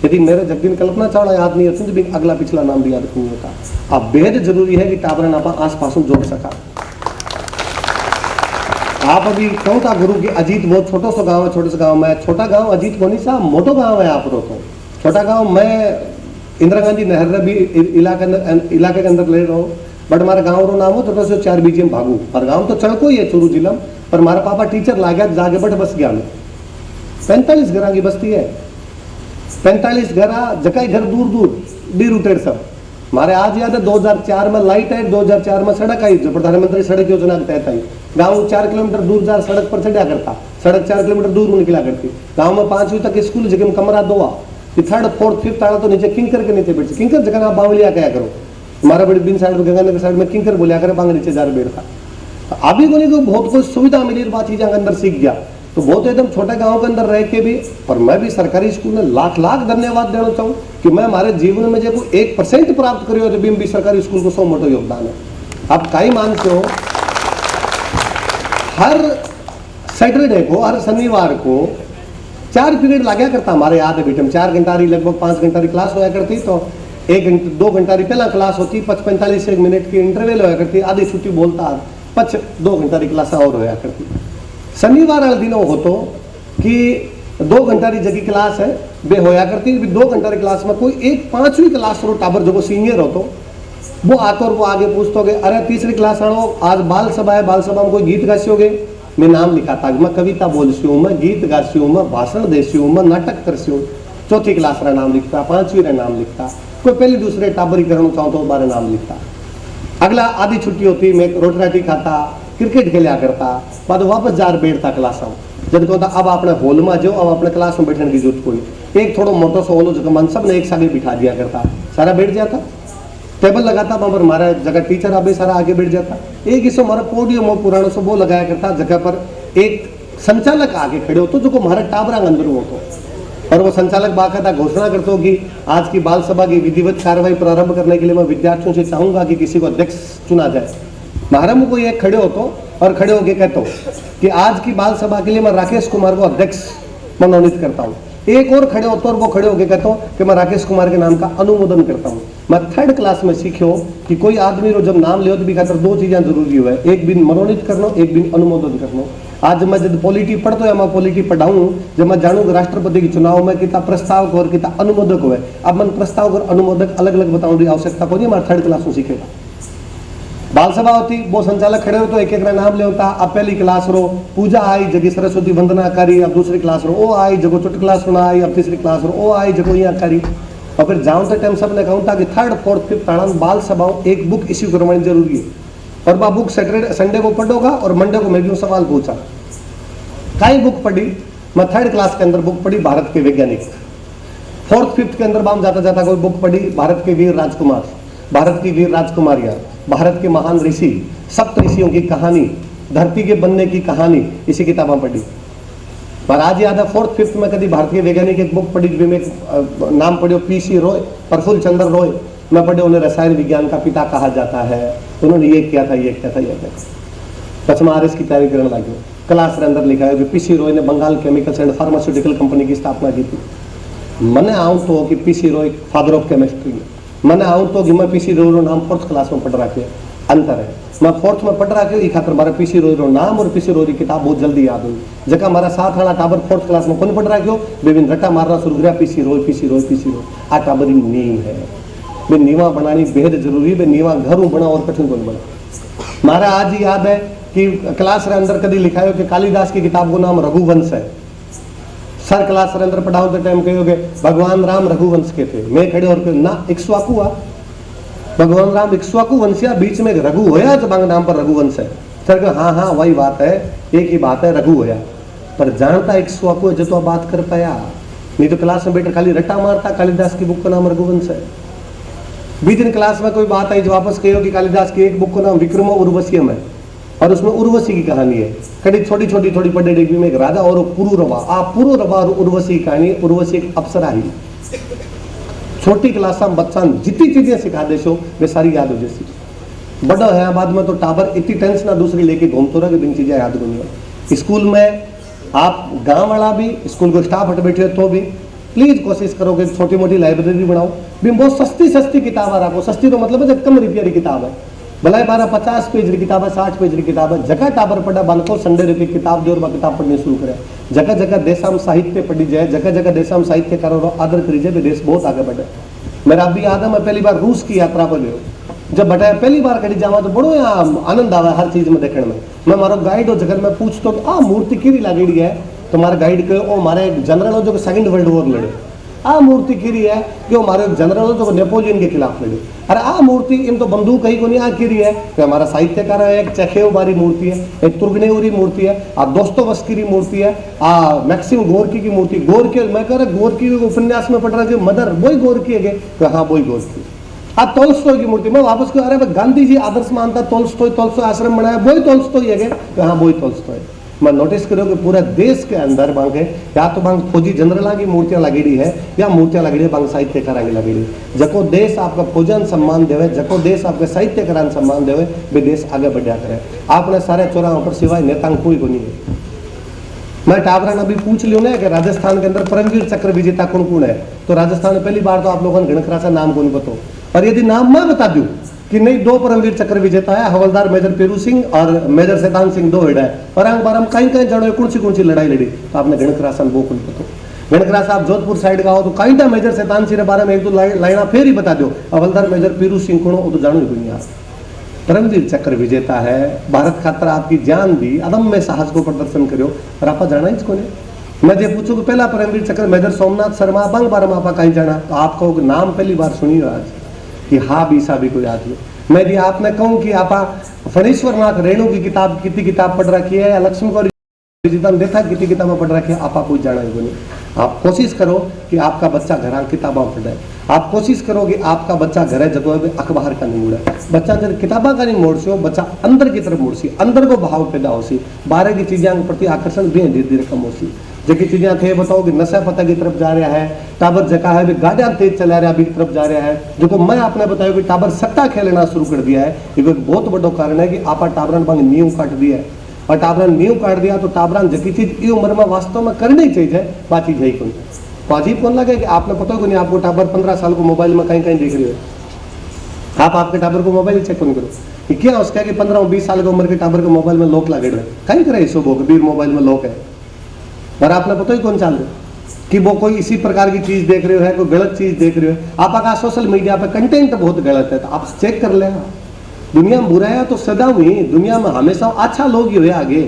यदि मेरे जब दिन कल्पना चावला याद नहीं होती तो भी अगला पिछला नाम भी याद नहीं होता। अब बेहद जरूरी है कि टाबर आप आस पास जोड़ सका। आप अभी कौन सा गुरु की अजीत बहुत छोटा सा गाँव है छोटे से गाँव में छोटा गाँव अजीत को नहीं सा मोटो गाँव है आप रो तो छोटा गाँव मैं इंदिरा गांधी नहर भी इलाके के अंदर ले रहा हूँ बट हमारा गाँव रो नाम हो छोटा से 4 BGM भागू और गाँव तो चढ़को ही है चूरू जिला पर हमारा पापा टीचर ला गया जाके बट बस गया में 45 घरा की बस्ती है 45 घरा जगह घर दूर दूर डी रूटेड सब। हमारे आज याद है 2004 में लाइट है 2004 में सड़क आई जो प्रधानमंत्री सड़क योजना के तहत आई। गाँव 4 किलोमीटर दूर जा सड़क पर चढ़ा करता सड़क 4 किलोमीटर दूर निकला करती। गाँव में 5वीं तक स्कूल जगह में कमरा 2 3rd 4th 5th आना तो नीचे किंकर के नीचे बैठ किंकर जगह आप बावलिया क्या करो हमारा बड़ी बिन साइड गंगानगर साइड में किंकर बोलिया करे बांग नीचे जा रहे बैठता। तो अभी को नहीं को बहुत कुछ सुविधा मिली बात चीज़ अंदर सीख गया तो बहुत एकदम छोटे गांव के अंदर रह के भी और मैं भी सरकारी स्कूल में लाख धन्यवाद देना चाहूँ कि मैं हमारे जीवन में जो 1% प्राप्त करियो जब भी सरकारी स्कूल को 100 मोटो योगदान है। आप कई मानते हो हर सैटरडे को हर शनिवार को 4 पीरियड लगा करता हमारे याद है बेटे में 4 घंटा लगभग 5 घंटा की क्लास होया करती तो 2 घंटा पहला क्लास होती 45 से 1 मिनट की इंटरवल होया करती आधी छुट्टी बोलता 2 घंटा की क्लास और होया करती। शनिवार वाले दिन हो तो कि 2 घंटा की जगी क्लास है बे होया करती, 2 घंटा की क्लास में कोई एक 5वीं क्लास रो टाबर जो सीनियर हो तो वो आतो और वो आगे पूछते हो, अरे तीसरी क्लास वालों आज बाल सभा है, बाल सभा में कोई गीत गासियोगे? मैं नाम लिखाता, मैं कविता बोलसी हूँ, मैं गीत गासी हूँ, मैं भाषण देसी हूँ, मैं नाटक करसी हूँ। चौथी क्लास का नाम लिखता, 5वीं का नाम लिखता, कोई पहले दूसरे टाबरी करना चाहो तो बारे नाम लिखता। अगला आधी छुट्टी होती, मैं रोटी राटी खाता, क्रिकेट खेलिया करता, बाद वापस जार बैठता क्लास में। जब कहता अब अपने हॉल में जाओ, अब अपने क्लास में बैठने की जरूरत कोई। एक थोड़ा मोटो सो हॉल जो मन सब ने एक साथ बिठा दिया करता, सारा बैठ जाता, टेबल लगाता, पर हमारा जगह टीचर अभी सारा आगे बैठ जाता। एक इसो हमारा पोडियम पुराना सो वो लगाया करता, जगह पर एक संचालक आगे खड़े होते जो हमारा टाबरा अंदर होतो, और वो संचालक बाकायदा घोषणा करते हो कि आज की बाल सभा की विधिवत कार्रवाई प्रारंभ करने के लिए मैं विद्यार्थियों से चाहूंगा कि किसी को अध्यक्ष चुना जाए। महाराज को ये खड़े होतो और खड़े होके कहते हो कि आज की बाल सभा के लिए मैं राकेश कुमार को अध्यक्ष मनोनीत करता हूँ। एक और खड़े होते और वो खड़े होके कहते हो कि मैं राकेश कुमार के नाम का अनुमोदन करता हूँ। मैं 3rd क्लास में सीखो कि कोई आदमी रो जब नाम ले तो भी खातर 2 चीजें जरूरी हुआ है, एक बिन मनोनीत करना, एक बिन अनुमोदन करना। आज मैं जब पॉलिटी पढ़तो या मैं पॉलिटी पढ़ाऊं, जब मैं जानू कि राष्ट्रपति के चुनाव में कितना प्रस्तावक और कितना अनुमोदक हुए, अब मैं प्रस्तावक और अनुमोदक अलग अलग बताऊं की आवश्यकता को नहीं, मैं 3rd क्लास में सीखेगा। बाल सभा होती, वो संचालक खड़े हो तो एक एक नाम ले होता। अब पहली क्लास रो पूजा आई, जगी सरस्वती वंदना करी, अब दूसरी क्लास रो ओ आई, जगो चुट क्लास सुना आई, अब तीसरी क्लास रो ओ आई, जगो यहाँ करी। और फिर जाऊं तो टाइम सबने कहूँ था कि 3rd 4th 5th ताड़ा बाल सभाओं एक बुक इश्यू करवानी जरूरी है, और वह बुक सैटरडे संडे को पढ़ोगा और मंडे को मैं भी सवाल पूछा। कई बुक पढ़ी मैं 3rd क्लास के अंदर बुक पढ़ी भारत के वैज्ञानिक। 4th 5th के अंदर बाम जाता जाता कोई बुक पढ़ी भारत के वीर राजकुमार, भारत की वीर राजकुमारियां, भारत के महान ऋषि, सप्त ऋषियों की कहानी, धरती के बनने की कहानी, इसी किताबें पढ़ी। पर आज याद है 4th 5th में कभी भारतीय वैज्ञानिक एक बुक पढ़ी जिसमें नाम पढ़ियो PC रॉय, प्रफुल्ल चंद्र रॉय। मैं पढ़े उन्हें रसायन विज्ञान का पिता कहा जाता है, उन्होंने ये किया था, ये किया था, ये किया था। पचमारिस की तैयारी करने लगे। क्लास के अंदर लिखा है कि PC रॉय ने Bengal Chemicals and Pharmaceutical Company की स्थापना की थी। मैंने आऊँ तो कि PC Roy father of chemistry है, मैंने आऊँ तो कि मैं PC रॉय रो नाम 4th क्लास में पढ़ रखे। अंतर है, मैं 4th में पढ़ रखे ई खातर हमारा PC रॉय रो नाम और PC रॉय की किताब बहुत जल्दी याद हुई। जगह हमारा साथ वाला टाबर 4th क्लास में कौन पढ़ रखे हो, बेबिन रट्टा मारना शुरू किया PC Roy PC Roy PC Roy. आ टाबरी नींव है, बे नीवा बनानी बेहद जरूरी है, बे नीवा घर बना और कठिन कौन बना। मारा आज ही याद है कि क्लास के अंदर कभी लिखा है कि कालिदास की किताब को नाम रघुवंश है। सर क्लास के अंदर पढ़ाओ तो टाइम कहोगे भगवान राम रघुवंश के थे, मैं खड़े और ना इक्ष्वाकु हुआ, भगवान राम इक्ष्वाकु वंशिया, बीच में रघु होया जब नाम पर रघुवंश है। सर कहो हाँ हाँ वही बात है, एक ही बात है, रघु होया, पर जानता इक्ष्वाकु है जो तो बात कर पाया, नहीं तो क्लास में बैठे खाली रट्टा मारता। कालिदास की बुक का नाम रघुवंश है। बीच दिन क्लास में कोई बात आई जो वापस कहो कि कालिदास की एक बुक का नाम विक्रमो उर्वशीयम है, और उसमें उर्वशी की कहानी है। कड़ी छोटी छोटी थोड़ी पढ़े डिग्री में एक राजा और पुरुरवा, पुरुरवा और उर्वशी की कहानी। उर्वशी एक अप्सरा ही। छोटी क्लास में बच्चा जितनी चीजें सिखा देशो वे सारी याद हो जैसी। बड़ा है बाद में तो टाबर इतनी टेंशन ना दूसरी लेके घूमते रहे दिन चीजें याद नहीं है। स्कूल में आप गांव वाला भी स्कूल को स्टाफ हट बैठे तो भी प्लीज कोशिश करो कि छोटी मोटी लाइब्रेरी बनाओ, भी बहुत सस्ती सस्ती किताबें रखो। सस्ती तो मतलब है कम रुपया की किताब है, भला 50 पेज की किताब है, 60 पेज की किताब है। जगह टाबर पढ़ा बाल को संडे रुपये किताब दे और किताब पढ़नी शुरू करे। जगह जगह देशम साहित्य पढ़ी जाए, जगह जगह देशम साहित्यकारों आदर करी जाए, देश बहुत आगे बढ़े। मेरा अभी याद है मैं पहली बार रूस की यात्रा पर गया, जब बटाया पहली बार कहीं जावा तो बड़ो यहाँ आनंद आवा हर चीज में देखने में। मैं मारो गाइड हो जगह में पूछता कि आ मूर्ति की लगेड़ी है, तो हमारा गाइड कहो ओ हमारे जनरल हो जो 2nd वर्ल्ड वॉर लड़े, आ मूर्ति की है कि हमारे जनरल हो जो नेपोलियन के खिलाफ लड़े। अरे आ मूर्ति इन तो बंदूक कहीं को नहीं आ की है, तो हमारा साहित्यकार है, एक चेखोवारी मूर्ति है, एक तुर्गनेवरी मूर्ति है, आ दोस्तोवस्की की मूर्ति है, आ मैक्सिम गोर्की की मूर्ति। गोर्की मैं कह रहा गोर्की उपन्यास में पढ़ रहा कि मदर वही गोर्की है, तो हाँ वही गोर्की। आ तोल्स्टॉय की मूर्ति मैं वापस कह अरे गांधी जी आदर्श मानता तोल्स्टॉय आश्रम बनाया वही तोल्स्टॉय है, तो हाँ वही तोल्स्टॉय। मैं नोटिस करो कि पूरे देश के अंदर बांगे या तो बांग फौजी जनरल की मूर्तियां लगेड़ी है या मूर्तियां लगेड़ी है बांग साहित्यकारा की लगेड़ी। जको देश आपका फौजन सम्मान देवे, जको देश आपके साहित्यकारा सम्मान देवे, वे देश आगे बढ़िया करे। आपने सारे चौराहों पर सिवाय नेता कोई को नहीं है। मैं टाबरा ने अभी पूछ लियो ना कि राजस्थान के अंदर परमवीर चक्र विजेता कौन कौन है, तो राजस्थान में पहली बार तो आप लोगों ने घनकरा सा नाम कौन बताओ, और यदि नाम मैं बता दूं कि नहीं, 2 परमवीर चक्र विजेता है, हवलदार मेजर पेरू सिंह और मेजर शैतान सिंह 2 हेड है, और अंग बारम कहीं कहीं जड़ो कौन सी लड़ाई लड़ी। तो आपने गणकरासन वो कुल पतो गणकरा साहब जोधपुर साइड का हो तो कहीं था मेजर शैतान सिंह बारे में 1-2 लाइना फिर ही बता दो। हवलदार मेजर पेरू सिंह कौन हो तो जानो ही नहीं यार। परमवीर चक्र विजेता है, भारत खातर आपकी जान दी, अदम्य साहस को प्रदर्शन करो, और आप जाना ही कोने। मैं जो पूछूं कि पहला परमवीर चक्र मेजर सोमनाथ शर्मा बंग बारम आप कहीं जाना, तो आपको नाम पहली बार सुनी आज कि हाँ भी सा भी कोई आदमी। मैं भी आपने कहूँ कि आप फणीश्वर नाथ रेणु की किताब कितनी किताब पढ़ रखी है, या लक्ष्मण गौरी देखा कितनी किताबें पढ़ रखी है, आप कोई जाना ही नहीं। आप कोशिश करो कि आपका बच्चा घर किताबा पढ़े, आप कोशिश करो कि आपका बच्चा घर जगह अखबार का नहीं मुड़े। बच्चा जब किताबा का नहीं मोड़ से बच्चा अंदर की तरफ मुड़सी, अंदर को भाव पैदा हो सी, बाहर की चीज़ों के प्रति आकर्षण भी धीरे धीरे कम हो सी। जबकि चीज़ें थे बताओ कि नशा पता की तरफ जा रहा है, टाबर जगह है गाड़ियाँ तेज चला रहा है की तरफ जा रहा है। जो मैं आपने बताया कि टाबर सट्टा खेलना शुरू कर दिया है, ये बहुत बड़ा कारण है कि आप टाबरन भांग नींव काट दिया है, और टाबरन नींव काट दिया तो टाबरन जबकि चीज ये उम्र में वास्तव में करनी चाहिए बात चीज है कौन। तो अजीब कौन लगे कि आपने पता को नहीं, आपको टाबर 15 साल को मोबाइल में कहीं कहीं देख रहे हो, आप आपके टाबर को मोबाइल चेक कौन करो कि क्या उसका कि 15-20 साल की उम्र के टाबर के मोबाइल में लॉक लगे रहे, कहीं करे इस बीर मोबाइल में लॉक है, और आपने पता ही कौन चाल रहे कि वो कोई इसी प्रकार की चीज देख रहे हो है, कोई गलत चीज देख रहे हो। आपका सोशल मीडिया पे कंटेंट बहुत गलत है, तो आप चेक कर ले। दुनिया में बुरा है तो सदा हुई, दुनिया में हमेशा अच्छा लोग ही हुए आगे,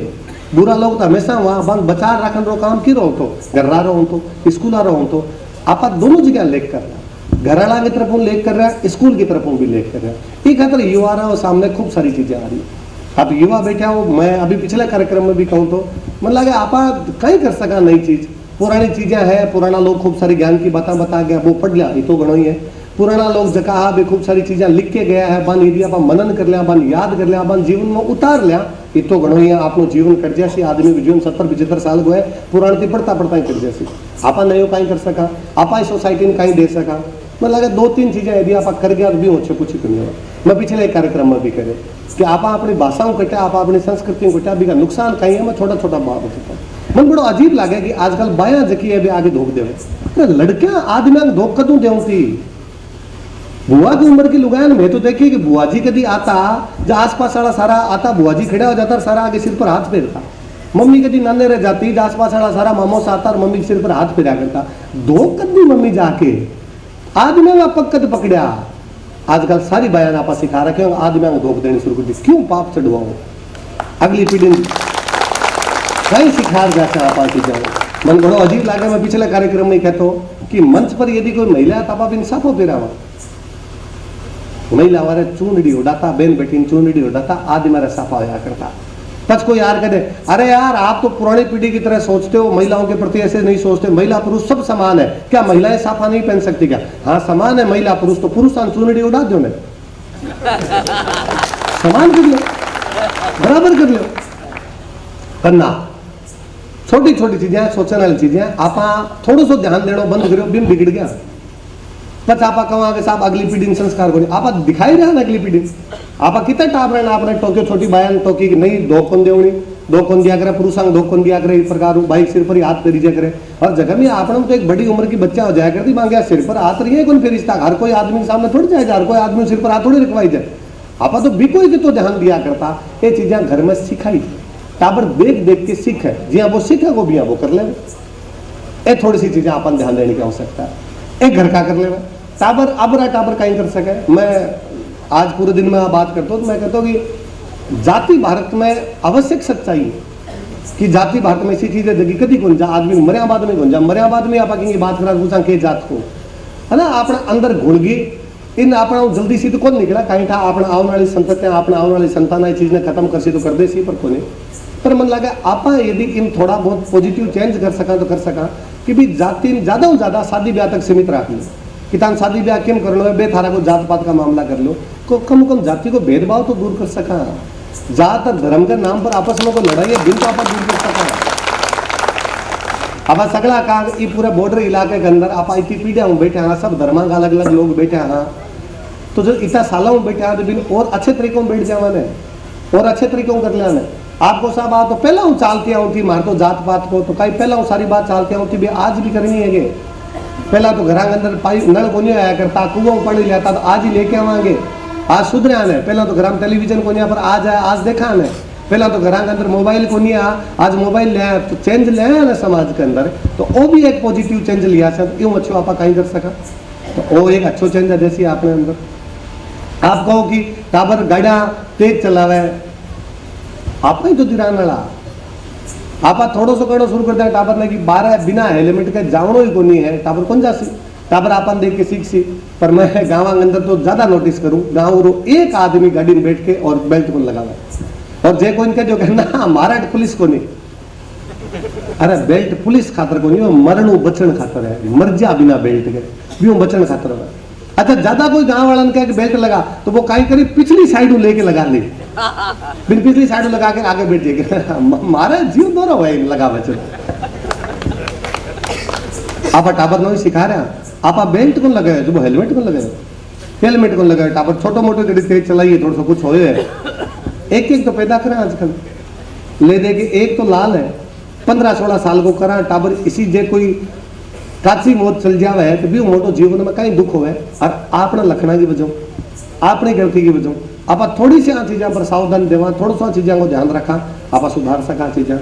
बुरा लोग तो हमेशा वहाँ बंद बचा रखने रो काम की रहो, तो घर रहो तो स्कूल रहो, तो आप दोनों जगह लेख कर रहे, घराला की तरफ लेख कर रहे हैं, स्कूल की तरफ भी लेख कर रहे हैं। ये खातर युवा रहा सामने खूब सारी चीजें आ रही। आप युवा बैठे हो, मैं अभी पिछले कार्यक्रम में भी कहूँ तो मन लगे आप कहीं कर सका नई चीज, पुरानी चीजें है, पुराना लोग खूब सारी ज्ञान की बातें बता गया, वो पढ़ लिया, ये तो गणो ही है। पुराना लोग जगह भी खूब सारी चीजें लिख के गया है, बन यदि आप मनन कर लिया, बन याद कर लिया, बन जीवन में उतार लिया, ये तो गणो ही है। आप जीवन कट जैसी आदमी के जीवन 70-75 साल को है, पुरानी पढ़ता पढ़ता ही कर जैसी आप नहीं कहीं कर सका, आप सोसाइटी में कहीं दे सका। मैं लगा 2-3 चीजें यदि आप कर गया भी हो कुछ ही नहीं हो। मैं पिछले एक कार्यक्रम में भी करे कि आप अपनी भाषाओं कटे, आप अपनी संस्कृतियों कटे, अभी का नुकसान कहीं है। मैं छोटा छोटा बात होता हूँ, मन बड़ा अजीब लगे कि आजकल बाया जकी है भी आगे धोख दे, लड़कियां आदमी धोख कदू देती बुआ की उम्र की लुगान। मैं तो देखी कि बुआ जी कभी आता जो आसपास वाला सारा आता, बुआ जी खड़ा हो जाता, सारा आगे सिर पर हाथ फेरता। मम्मी कभी नन्हे रह जाती, जो आसपास वाला सारा मामोस आता और मम्मी के सिर पर हाथ फेरा करता। धोख कदी मम्मी जाके आदमी में पक्कत पकड़िया। आजकल सारी बयान आप सिखा रखे हो, आदमी में धोख देनी शुरू कर दी। क्यों पाप चढ़वाओ, अगली पीढ़ी कहीं सिखा जाता आप चीजें। मन बड़ो अजीब लगे। मैं पिछले कार्यक्रम में कहता हूँ कि मंच पर यदि कोई महिला तब आप इंसाफ हो फिर महिला वाले चूनड़ी उड़ाता, बेन बेटी चूनड़ी उड़ाता, आदि मेरा साफा होया करता। पच को यार कहते, अरे यार आप तो पुरानी पीढ़ी की तरह सोचते हो, महिलाओं के प्रति ऐसे नहीं सोचते, महिला पुरुष सब समान है, क्या महिलाएं साफा नहीं पहन सकती क्या? हाँ समान है महिला पुरुष, तो पुरुष चूनड़ी उड़ा दो, ने समान कर लो, बराबर कर लो। करना छोटी छोटी चीजें, सोचने वाली चीजें आप थोड़ा सा ध्यान देना बंद करो, बिन बिगड़ गया। पच आप कहोगे साहब अगली पीढ़ी संस्कार को आप दिखाई रहे ना, अगली पीढ़ी आप कितने टाप रहे आपने टोके छोटी बयान टोकी कि नहीं धोखन देवनी, धोखन दिया करे, पुरुषांग धोखन दिया करे, इस प्रकार बाइक सिर पर ही हाथ फेरी करे। और जगह में आपने तो एक बड़ी उम्र की बच्चा हो जाया करती, मांगे सिर पर हाथ रही है कौन फेरिश्ता, हर कोई आदमी के सामने थोड़ी जाए, हर कोई आदमी सिर पर हाथ थोड़ी रखवाई जाए। आप तो भी कोई तो ध्यान दिया करता, ये चीजें घर में सिखाई, टाबर देख देख के सीख है, जी हाँ वो सीखे वो भी हाँ वो कर ले। ये थोड़ी सी चीजें अपन ध्यान देने की आवश्यकता है। एक घर का कर ले टाबर, अब टाबर कहीं कर सके। मैं आज पूरे दिन में बात करता हूँ तो मैं कहता हूँ कि जाति भारत में आवश्यक सच्चाई है कि जाति भारत में ऐसी चीजें जगी कभी कौन जा आदमी मरियाबाद में कौन जा, मरियाबाद में आप कहेंगे बात करा पूछा के जात को है ना, अपना अंदर घुल गई इन अपना जल्दी से तो कौन निकला कहीं था अपना आने वाली संततियां, अपना आने वाली संतान ये चीज ने खत्म कर सी तो कर दे सी पर कोने। पर मन लगा आप यदि इन थोड़ा बहुत पॉजिटिव चेंज कर सका तो कर सका कि भी जाति ज्यादा से ज्यादा शादी ब्याह तक सीमित रख लो कि तान शादी ब्याह किन कर लो, बेथारा को जात पात का मामला कर लो, को कम कम जाति को भेदभाव तो दूर कर सका। ज्यादातर धर्म के नाम पर आपस में को लड़ाई है दिन तो आप दूर कर सका। अब सगला का ये पूरे बॉर्डर इलाके के अंदर आप इतनी पीढ़ियां बैठे हैं, सब धर्म का अलग अलग लोग बैठे हैं, तो जो इतना सालों में बैठे हैं तो बिन और अच्छे तरीकों में बैठ जावाने और अच्छे तरीकों कर लेने। आपको साहब आ तो पहला हूँ चालती आऊँ थी मार तो जात पात को तो कहीं पहला हूँ सारी बात चालती आऊँ थी भी आज भी करनी है। पहला तो घर के अंदर पाई नल को नहीं आया करता, कुआं पानी लेता तो आज ही लेके आवांगे। आज सुधरिया ने पहला तो घर में टेलीविजन को नहीं पर आज देखा ने पहला तो घर के अंदर मोबाइल को नहीं आज मोबाइल ले तो चेंज ले आया ना समाज के अंदर तो वो भी एक पॉजिटिव चेंज लिया से यूँ अच्छो आप कहीं कर सका तो वो एक अच्छो चेंज है जैसी आपने अंदर आप कहो कि टाबर गाड़िया तेज चलावे आप ही तो दिरान वाला आप थोड़ो सो कहना शुरू कर दिया टाबर ने कि 12 बिना हेलमेट के जावनो ही को नहीं है टाबर कौन जासी टाबर आपन देख के सीख सी पर मैं गाँव के अंदर तो ज्यादा नोटिस करूँ गाँव रो एक आदमी गाड़ी में बैठ के और बेल्ट को लगावे और जे को इनके जो कहना हमारा पुलिस को नहीं अरे बेल्ट पुलिस खातर को नहीं मरण बचन खातर है मर जा बिना बेल्ट के भी बचन खातर है। अच्छा ज्यादा कोई गांव वाला ने कहा कि बेल्ट लगा तो वो कहीं करी पिछली साइड लेके लगा ली बिन पिछली साइड लगा के आगे बैठ जाएगा हमारा जीव दोनों है लगा बचन आप टाबर नहीं सिखा रहे आप बेल्ट को लगाए जो हेलमेट को लगाए हेलमेट को लगाए टाबर छोटो मोटो गाड़ी तेज चलाइए थोड़ा सा कुछ हो एक तो पैदा करें आजकल ले दे के एक तो लाल है 15-16 साल को करा टाबर इसी जे कोई काची मौत चल जावे है तो भी मोटो जीवन में कहीं दुख होवे और आपने लखना की वजह आपने गलती की वजह आप थोड़ी सी चीज़ों पर सावधान देवा थोड़ा सा चीज़ों को ध्यान रखा आप सुधार सका चीज़ें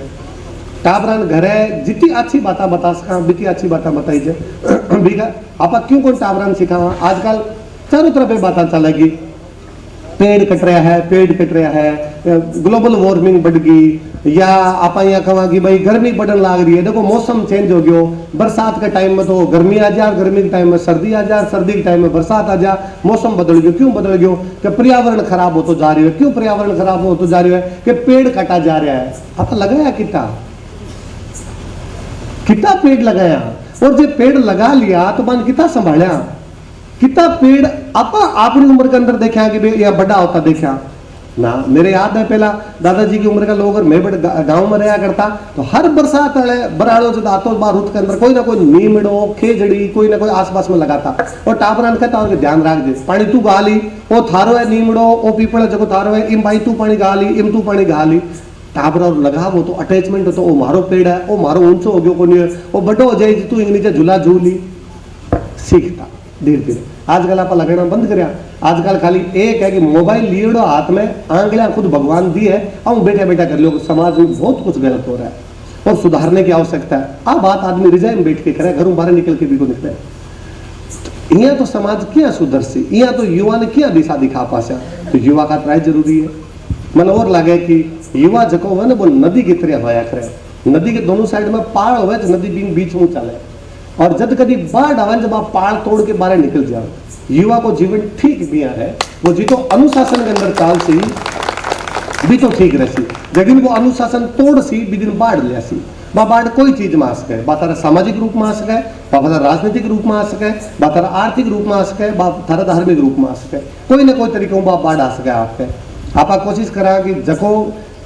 टाबरान घरे जितनी अच्छी बात बता सका बीती अच्छी बात बताई जाए बीघा आप क्यों कौन टाबरान सिखावा आजकल चारों तरफ बात चलेगी पेड़ कट रहा है ग्लोबल वार्मिंग बढ़ गई या आप यहाँ कहा कि भाई गर्मी बढ़न लाग रही है देखो मौसम चेंज हो गयो बरसात के टाइम में तो गर्मी आ जा गर्मी के टाइम में सर्दी आ जा सर्दी के टाइम में बरसात आ जा मौसम बदल गयो क्यों बदल गयो कि पर्यावरण खराब होता जा रही है क्यों पर्यावरण खराब होता जा रही है कि पेड़ कटा जा रहा है आप लगाया कितना पेड़ लगाया और जो पेड़ लगा लिया तो मान कितना संभालिया कितना पेड़ अपनी उम्र के अंदर देखा कि या बड़ा होता देखा ना मेरे याद है पहला दादाजी की उम्र का लोग मैं गांव में रहा करता तो हर बरसात बराड़ो जो आतो बार रुत के अंदर कोई ना कोई नीमड़ो खेजड़ी कोई ना कोई आसपास में लगाता और टाबरान कहता और ध्यान रख दे पानी तू गा ली वो थारो है नीमड़ो वो पीपल जो थारो है इम भाई तू पानी गा ली इम तू पानी गा ली टाबर लगा वो तो अटैचमेंट हो तो वो मारो पेड़ है वो मारो ऊंचो हो गयो को नहीं वो बड़ो हो जाए तू नीचे झूला झूली सीखता धीरे धीरे आजकल आप लगाना बंद कर आजकल खाली एक है कि मोबाइल लियो हाथ में आंगलियां खुद भगवान दी है और बेटा बेटा कर लो समाज में बहुत कुछ गलत हो रहा है और सुधारने की आवश्यकता है अब बात आदमी रिजाइन बैठ के करे घरों बाहर निकल के भी को निकले यहाँ तो समाज क्या सुधर सी यहाँ तो युवा ने क्या दिशा दिखा पासा तो युवा का ट्राई जरूरी है मन और लगे कि युवा जको है ना वो नदी की तरह होया करे नदी के दोनों साइड में पहाड़ हो नदी बीच में चले और जब कभी बाढ़ आवे जब आप पहाड़ तोड़ के बाहर निकल जाओ युवा को जीवन ठीक भी है वो जी तो अनुशासन के अंदर चाल सी भी तो ठीक रही लेकिन वो अनुशासन तोड़ सी भी दिन बाढ़ लिया सी बाढ़ कोई चीज में आ सके बात सामाजिक रूप में आ सके बात राजनीतिक रूप में आ सके बात आर्थिक रूप में आ सके बात धार्मिक रूप में आ सके कोई ना कोई तरीकों बाढ़ आ सके आपके आप कोशिश करा कि जको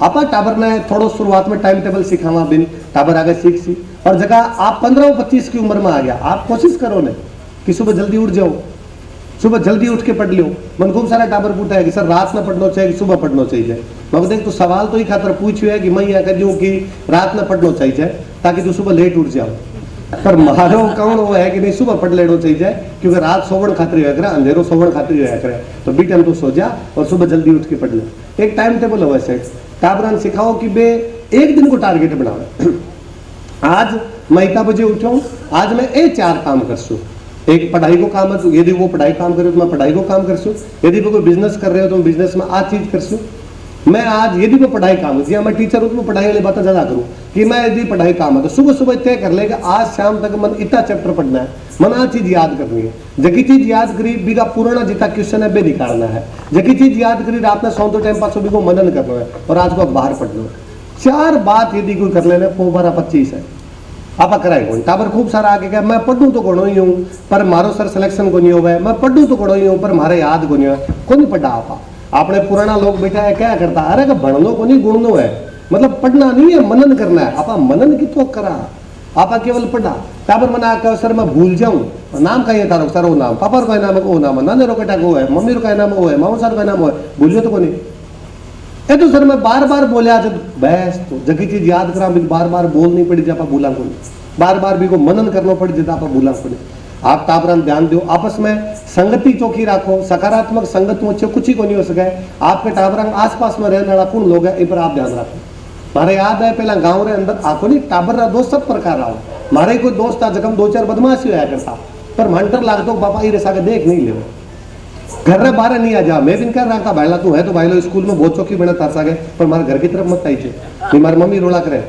आप टाबर ने थोड़ा शुरुआत में टाइम टेबल सिखावा बिन टाबर आगे सीख सी और जगह आप 15-25 की उम्र में आ गया आप कोशिश करो ने कि सुबह जल्दी उठ जाओ सुबह जल्दी उठ के पढ़ लो मन खूब सारा टाबर पूछा है कि सर रात में पढ़ना चाहिए कि सुबह पढ़ना चाहिए मैं देख तो सवाल तो ही खातर पूछो है कि मैं यहाँ कर दूँ कि रात में पढ़ना चाहिए ताकि तू सुबह लेट उठ जाओ पर मारो कौन वो है कि नहीं सुबह पढ़ लेना चाहिए क्योंकि रात सोवण खातिर होया करे अंधेरो सोवण खातिर होया करे तो बी टाइम तू सो जा और सुबह जल्दी उठ के पढ़ ले एक टाइम टेबल हो सेट टाबरान सिखाओ कि बे एक दिन को टारगेट बनावे आज मैं इतना बजे उठाऊं आज मैं ये 4 काम करसू एक पढ़ाई को काम है यदि वो पढ़ाई काम करे तो मैं पढ़ाई को काम करसू यदि वो कोई बिजनेस कर रहे हो तो मैं बिजनेस में आज चीज करसू मैं आज यदि वो पढ़ाई काम है मैं टीचर हूँ तो मैं पढ़ाई वाली बातें ज्यादा करूँ कि मैं यदि पढ़ाई काम है तो सुबह सुबह तय कर लेगा आज शाम तक मन इतना चैप्टर पढ़ना है मन आज चीज याद करनी है जगी चीज याद करी बीघा पुराना जितना क्वेश्चन है बे निकालना है जगी चीज याद करी रात में सौते टाइम पास भी को मनन करना है और आज को बाहर पढ़ना है 4 बात यदि कोई कर लेना 12-25 है आप कराए कौन टाबर खूब सारा आगे क्या मैं पढ़ूँ तो घणो ही हूँ पर मारो सर सिलेक्शन को नहीं हुआ मैं पढ़ूँ तो घणो ही हूँ पर मारे याद को नहीं हुआ को नहीं पढ़ा आप आपने पुराना लोग बैठा है क्या करता अरे का बढ़नो को नहीं गुणनो है मतलब पढ़ना नहीं है मनन करना है आप मनन की तो करा आप केवल पढ़ा टाबर मना कर सर मैं भूल जाऊँ नाम का ये तारो सर वो नाम पापा का नाम वो नाम नाने रो बेटा वो है मम्मी का नाम वो है मामा सर का नाम वो है भूलियो तो को नहीं ए तो सर मैं बार बार बोलिया जब बस तो जगी चीज याद करा बार बार बोल नहीं पड़ी जब आप भूला को बार बार भी को मनन करना पड़ी जब आप भूला को आप टाबरा में ध्यान दो, आपस में संगति चौकी रखो, सकारात्मक संगत मुझे कुछ ही को नहीं हो सके। आपके टाबरा में आसपास में रहने वाला कौन लोग है इन पर आप ध्यान रखो। मारे याद है पहला गांव रे अंदर आको नहीं टाबर रा दोस्त सब प्रकार आओ। मारे कोई दोस्त था जगम 2-4 बदमाशी होया करता, पर मंटर लाग तो पापा इरे सागे देख नहीं ले, घर रे बाहर नहीं आ जा। मैं भी कर रहा था भाईला तू है तो भाईलो स्कूल में बहुत चौकी बना तार सागे, पर मारे घर की तरफ मत आई छे। मारी मम्मी रोला करे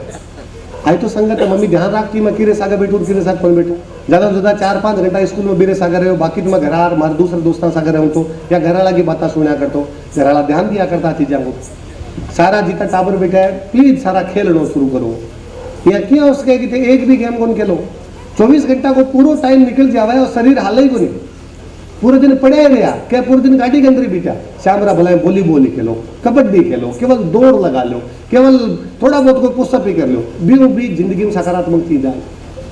आई तो संगत है, मम्मी ध्यान रखती मैं किरे सागे बैठू किरे साग पर बैठू। ज्यादा से ज्यादा 4-5 घंटा स्कूल में बीरे सागर रहे, बाकी तुम्हें घर आ मारे दूसरे दोस्तों सागर रहूँ तो या घराला की बातें सुना करतो, घराला ध्यान दिया करता चीज़ों को। सारा जितना टाबर बैठा है प्लीज सारा खेलना शुरू करो। या क्या उसके कि एक भी गेम कौन खेलो, 24 घंटा को पूरा टाइम निकल जावे और शरीर हाल ही को नहीं, पूरे दिन पड़े रहा क्या, पूरे दिन गाड़ी के अंदर ही बीता। श्यामरा भला वॉलीबॉल खेलो, कबड्डी खेलो, केवल दौड़ लगा लो, केवल थोड़ा बहुत कोई पुस्तक ही कर लो। बीचों बीच जिंदगी में सकारात्मक चीज आए,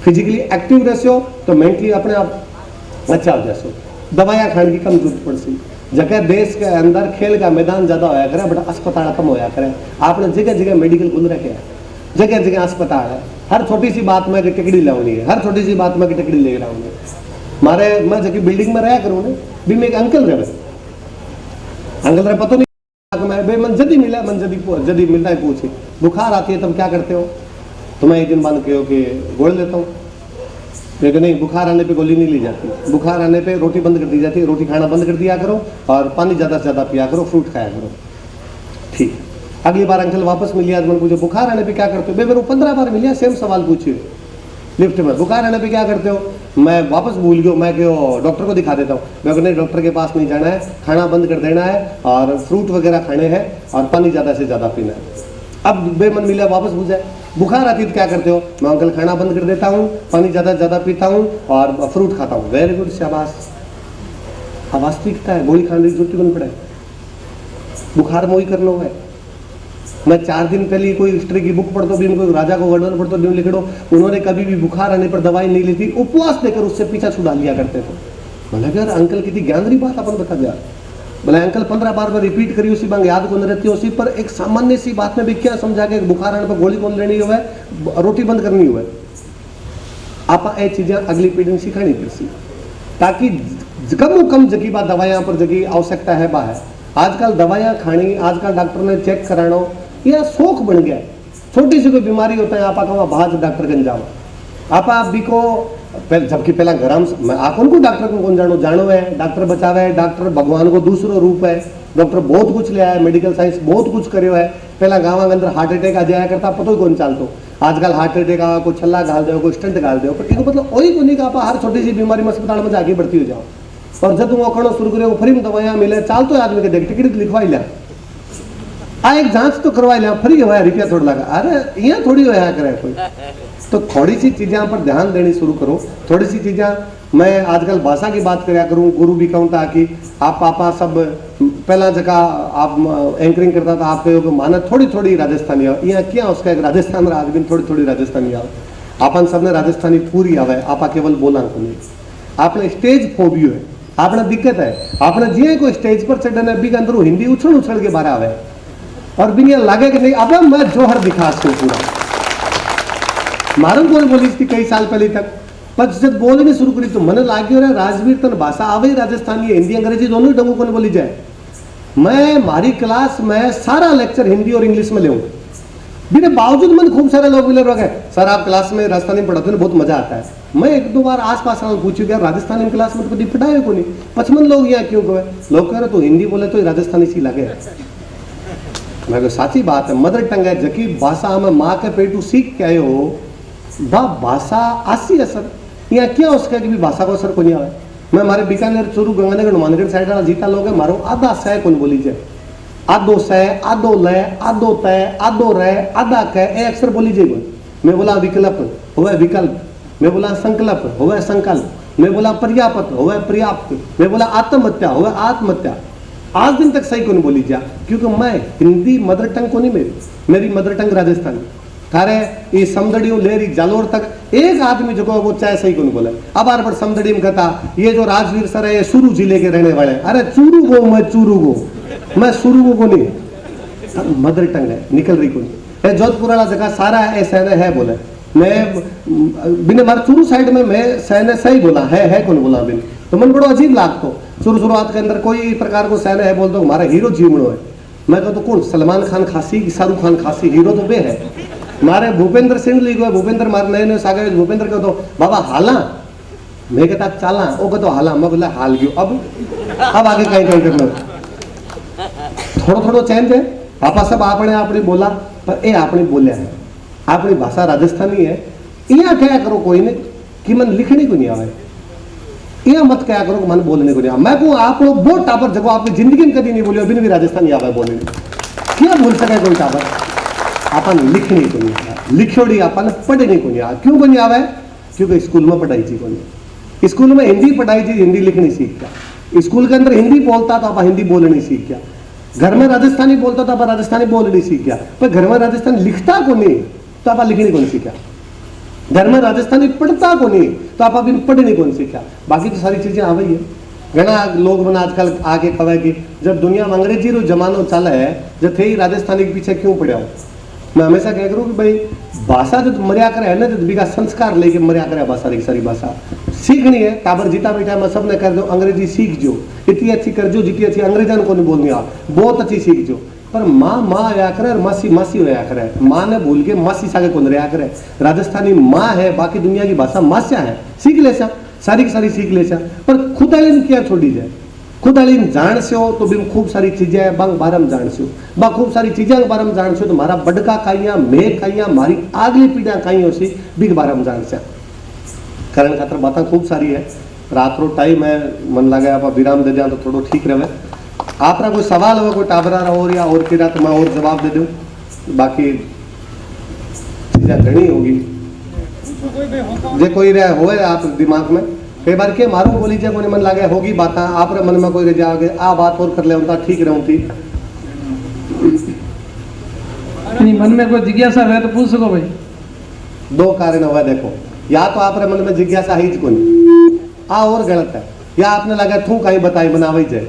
फिजिकली एक्टिव रहो तो मेंटली अपने आप अच्छा हो जासो। दवाइयाँ खाने की कम जरूरत पड़ सी, जगह देश के अंदर खेल का मैदान ज्यादा होया करे, बट अस्पताल कम होया करे। आपने जगह जगह मेडिकल खुल रखे हैं, जगह जगह अस्पताल है। हर छोटी सी बात में टिकड़ी लानी है, हर छोटी सी बात में टिकड़ी ले रहा मारे मैं जबकि बिल्डिंग में रहा करूँ ना, भी में एक अंकल रहे, अंकल रहे पता नहीं मैं बे मन जदी मिला, मन जदी मिलता है पूछे बुखार आती है तब क्या करते हो, तो मैं एक दिन बाद कहो कि गोल लेता हूँ। लेकिन नहीं, बुखार आने पे गोली नहीं ली जाती, बुखार आने पे रोटी बंद कर दी जाती है, रोटी खाना बंद कर दिया करो और पानी ज़्यादा से ज़्यादा पिया करो, फ्रूट खाया करो। ठीक, अगली बार अंकल वापस मिलिए, आज मैंने पूछा बुखार आने पे क्या करते हो, बे मेरे 15 बार मिलिया सेम सवाल पूछिए लिफ्ट में, बुखार आने पे क्या करते हो। मैं वापस भूल गया, मैं क्यों डॉक्टर को दिखा देता हूँ। मैं नहीं, डॉक्टर के पास नहीं जाना है, खाना बंद कर देना है और फ्रूट वगैरह खाने हैं और पानी ज़्यादा से ज़्यादा पीना है। अब बेमन मिला वापस पूछा बुखार आती तो क्या करते हो, मैं अंकल खाना बंद कर देता हूँ, पानी ज़्यादा से ज़्यादा पीता हूँ और फ्रूट खाता हूँ। वेरी गुड, शाबाश। वास्तविकता है, गोली खाने की जरूरत नहीं पड़े, बुखार मोही करना है। मैं 4 दिन पहले कोई हिस्ट्री की बुक पढ़ता भी, कोई राजा को वर्णन पढ़ता न्यू लिखो, उन्होंने कभी भी बुखार आने पर दवाई नहीं ली थी, उपवास देकर उससे पीछा छुड़ा लिया करते थे। बोले यार अंकल कितनी ज्ञानरी बात अपन बता दिया। बोले अंकल 15 बार रिपीट करी उसी बांग याद कौन रहती है उसी पर, एक सामान्य सी बात में भी क्या समझा के बुखार आने पर गोली कौन लेनी हुआ है, रोटी बंद करनी हुआ है। आप ये चीजें अगली पीढ़ी में सिखानी पड़ती, ताकि कम जगी बात दवाइयाँ पर जगी आवश्यकता है बाहर। आजकल दवाइयाँ खानी, आजकल डॉक्टर ने चेक कराना यह शौक बन गया। छोटी सी कोई बीमारी होता है आप बाहर डॉक्टर कन जाओ, आप भी को जबकि पहला घर में आपन को डॉक्टर को कौन जानो है, डॉक्टर बचावे है, डॉक्टर भगवान को दूसरो रूप है। डॉक्टर बहुत कुछ ले आया, मेडिकल साइंस बहुत कुछ करो है। पहला गाँव के अंदर हार्ट अटैक आ जाया करता, पता ही कौन चलतो। आजकल हार्ट अटैक आ, कोई छल्ला घाल दो, कोई स्टंट घाल दो, पर मतलब वही को नहीं कि आप हर छोटी सी बीमारी में अस्पताल में जाके भर्ती हो जाओ। और जब तुम अखड़ो शुरू करो फ्री में दवाइयाँ मिले, चाल तो आदमी के देख टिकट लिखवाई लिया, आ एक जांच तो करवा लिया, फ्री हुआ रुपया थोड़ा लगा, अरे यहाँ थोड़ी होया करे कोई। तो थोड़ी सी चीज़ें पर ध्यान देनी शुरू करो, थोड़ी सी चीज़ें। मैं आजकल भाषा की बात कराया करूँ, गुरु भी कहूँ था कि आप पापा सब पहला जगह आप एंकरिंग करता था, आप कहो माना थोड़ी थोड़ी राजस्थानी आओ, यहाँ क्या उसका एक राजस्थान रहा आदमी थोड़ी थोड़ी राजस्थानी आओ। आपन सबने राजस्थानी पूरी आवे, आप केवल बोला को नहीं। आपने स्टेज फोबियो है, आपने दिक्कत है, आपने जिये कोई स्टेज पर चढ़ने भी के अंदर हिंदी उछल उछल के बाहर आवे और भी लगे कि नहीं अब मैं जोहर दिखा पूरा। मारम कोई बोली थी कई साल पहले तक, पर जब बोलनी शुरू करी तो मन लागे रहा राजवीर तन भाषा आवे राजस्थानी, हिंदी अंग्रेजी दोनों ढंगों को बोली जाए। मैं मारी क्लास में सारा लेक्चर हिंदी और इंग्लिश में ले बिना बावजूद मन खूब सारे लोग मिले रहे, सर आप क्लास में राजस्थानी पढ़ाते हो बहुत मजा आता है। मैं 1-2 बार आस-पास पूछू क्या राजस्थानी क्लास में तो कभी पढ़ाए को नहीं, 55 लोग यहाँ क्यों कहे, लोग कह रहे तो हिंदी बोले तो राजस्थानी सी लगे। मैं साची बात है, मदर टंग है, जबकि भाषा में माँ के पेटू सीख के आए हो, वह भाषा आसी असर यहाँ क्या उसका कि भी भाषा को असर को नहीं आवे। मैं हमारे बीकानेर चूरू गंगानगर हनुमानगढ़ साइड वाला जीता लोग है, मारो आधा सह कौन बोली जाए, आधो सह, आधो लय, आधो तय, आधो रह, आधा कह, ए अक्षर बोली जाए। मैं बोला विकल्प होवे विकल्प, मैं बोला संकल्प होवे संकल्प, मैं बोला पर्याप्त होवे पर्याप्त, मैं बोला आत्महत्या होवे आत्महत्या। आज दिन तक सही को नहीं बोली जा, क्योंकि मैं हिंदी मदर टंग को नहीं, मेरी मदर टंग राजस्थानी। थारे ये समदड़ियों लेरी जालोर तक एक आदमी जो वो चाहे सही को नहीं बोले। अब आर पर समदड़ी में कहता ये जो राजवीर सर है ये चूरू जिले के रहने वाले, अरे चूरू गो मैं चूरू गो, मैं सुरू को नहीं, मदर टंग है निकल रही को नहीं। जोधपुर वाला जगह सारा ऐसा है बोले, मैं बिना मारे शुरू साइड में मैं सहने सही बोला है कौन बोला बिन, तो मन बड़ो अजीब लागतो शुरुआत के अंदर कोई प्रकार को सहने है बोल दो हमारा हीरो जीवणो है। मैं कहता कौन सलमान खान खासी कि शाहरुख खान खासी, हीरो तो बे है मारे भूपेंद्र सिंह ली गए, भूपेंद्र मारे नए नए सागे भूपेंद्र कहते तो बाबा हाला, मैं कहता चाला वो कहते हाला, मैं बोला हाल गयो। अब आगे कहीं कहीं करना थोड़ो थोड़ो चेंज है। पापा सब आपने आपने बोला पर ए आपने बोलिया है, आपनी भाषा राजस्थानी है। यहाँ क्या करो कोई ने कि मन लिखने को नहीं आवे, यहाँ मत क्या करो कि मन बोलने को नहीं आवे। मैं कहूँ आप लोग बहुत टापर जगह आपकी जिंदगी में कभी नहीं बोली, अभी भी राजस्थानी आवे बोलने क्या बोल सके कोई टापर। अपन लिखने को नहीं आवे, लिखोड़ी अपन पढ़ने को नहीं आवे। क्यों को नहीं आवे? क्योंकि स्कूल में पढ़ाई थी को नहीं, स्कूल में हिंदी पढ़ाई थी, हिंदी लिखनी सीख गया। स्कूल के अंदर हिंदी बोलता तो आप हिंदी बोलनी सीख गया। घर में राजस्थानी बोलता तो आप राजस्थानी बोलनी सीख गया। पर घर में राजस्थानी लिखता को नहीं तो आप लिखने को नहीं सीखा। घर में राजस्थानी पढ़ता को नहीं तो आप अभी पढ़ने को नहीं सीखा। बाकी तो सारी चीजें आ गई है। घना लोग मैंने आजकल आके कहे कि जब दुनिया में अंग्रेजी रो जमानो चला है, जब थे ही राजस्थानी के पीछे क्यों पड़े हो। मैं हमेशा कह करूँ कि भाई भाषा जो मरिया करे है ना, तो बिका संस्कार लेके मरिया करे भाषा की सारी भाषा सीखनी है। टाबर जीता बैठा मैं सबने कर दो अंग्रेजी सीख जो, इतनी अच्छी कर जो जितनी अच्छी अंग्रेजन को नहीं बोलनी आप, बहुत अच्छी सीख जो। पर माँ माँ आया करे और मासी मासी होया करे, माँ ने भूल के मासी सागे कौन रहा करे। राजस्थानी माँ है, बाकी दुनिया की भाषा मास्या है, सीख ले सारी की सारी सीख ले। पर खुद आलिन क्या छोड़ी जाए, खुद आलिन जान से हो तो बिन खूब सारी चीजें बंग बारम जान से हो, बा खूब सारी चीजें बारम जान से हो तो मारा बड़का काइया मैं काइया मारी आगली पीढ़ियां काई हो सी बिग बारम जान से कारण खातर बातें खूब सारी है। रात रो टाइम है, मन लगे आप विराम दे दिया तो थोड़ा ठीक रहे। आपका कोई सवाल हो, कोई टाबरा हो या और किरा तो मैं और जवाब दे दूं, बाकी चीजें घनी होगी जे कोई रहे हो आप दिमाग में कई बार के मारू बोली जाए कोई मन लगे होगी बात आप मन में कोई जाओगे आ बात और कर ले ठीक रहूं थी। मन में कोई जिज्ञासा है तो पूछ सको भाई। दो कारण हुआ देखो, या तो आप मन में जिज्ञासा ही को आ और गलत है, या आपने लगा तू कहीं बताई बनावे जाए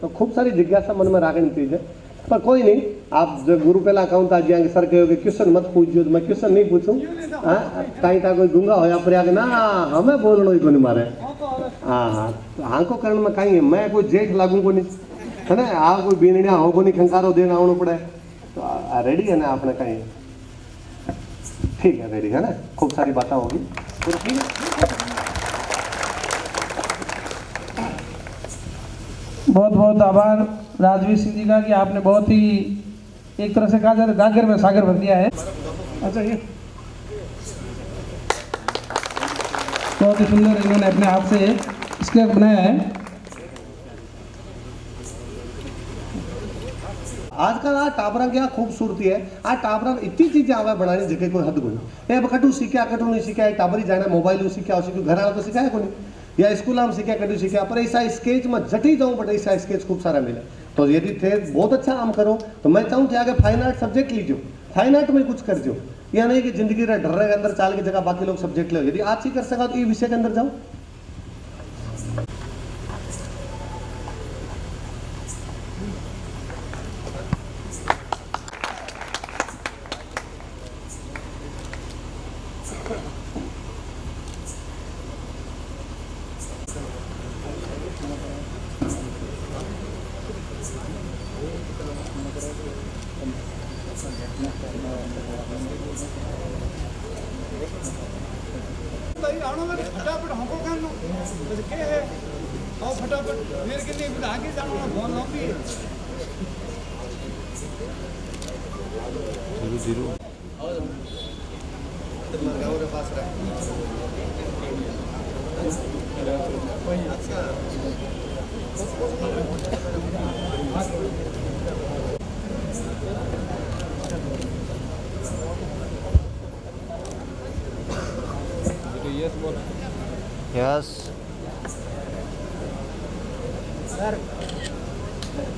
तो खूब सारी जिज्ञासा मन में रखनी चाहिए। पर कोई नहीं, आप जो गुरु पहला कहूँ था जी सर कहोगे क्वेश्चन मत पूछियो, तो मैं क्वेश्चन नहीं पूछूं। कहीं था कोई गूंगा हो या प्रयाग ना हमें बोलना ही को नहीं मारे। हाँ को कारण में कहीं मैं कोई जेठ लागू को नहीं है ना, आप कोई बीनड़िया हो को नहीं खंकारो देना आना पड़े तो रेडी है ना आपने कहीं ठीक है रेडी है ना, खूब सारी बातें होगी तो ठीक है। बहुत बहुत आभार राजवीर सिंह जी का कि आपने बहुत ही एक तरह से कहा जाए गागर में सागर भर दिया है। अच्छा ये बहुत ही सुंदर इन्होंने अपने हाथ से स्केच बनाया है। आजकल आ टाबरा की खूबसूरती है, आ टाबरा इतनी चीजें आवे बनाने जगह कोई हद गुण ए कटू सीखा कटू नहीं सीखा, टाबर ही जाना मोबाइल सीखा घर वाला तो सिखाया को नहीं, या स्कूल में सीखा कटू सीखा। पर ऐसा स्केच में जटी जाऊँ बट ऐसा स्केच खूब सारा मिले। तो यदि थे बहुत अच्छा काम करो तो मैं चाहूँ कि आगे फाइन आर्ट सब्जेक्ट लीजिए, फाइन आर्ट में कुछ कर जो, या नहीं कि जिंदगी रे डर के अंदर चाल की जगह बाकी लोग सब्जेक्ट ले। यदि आज ही कर सका तो ये विषय के अंदर जाओ। फटाफट हमको करना के है और फटाफट मेरे के लिए आगे जाना है बहुत लंबी है। जीरो गाँव पास यस सर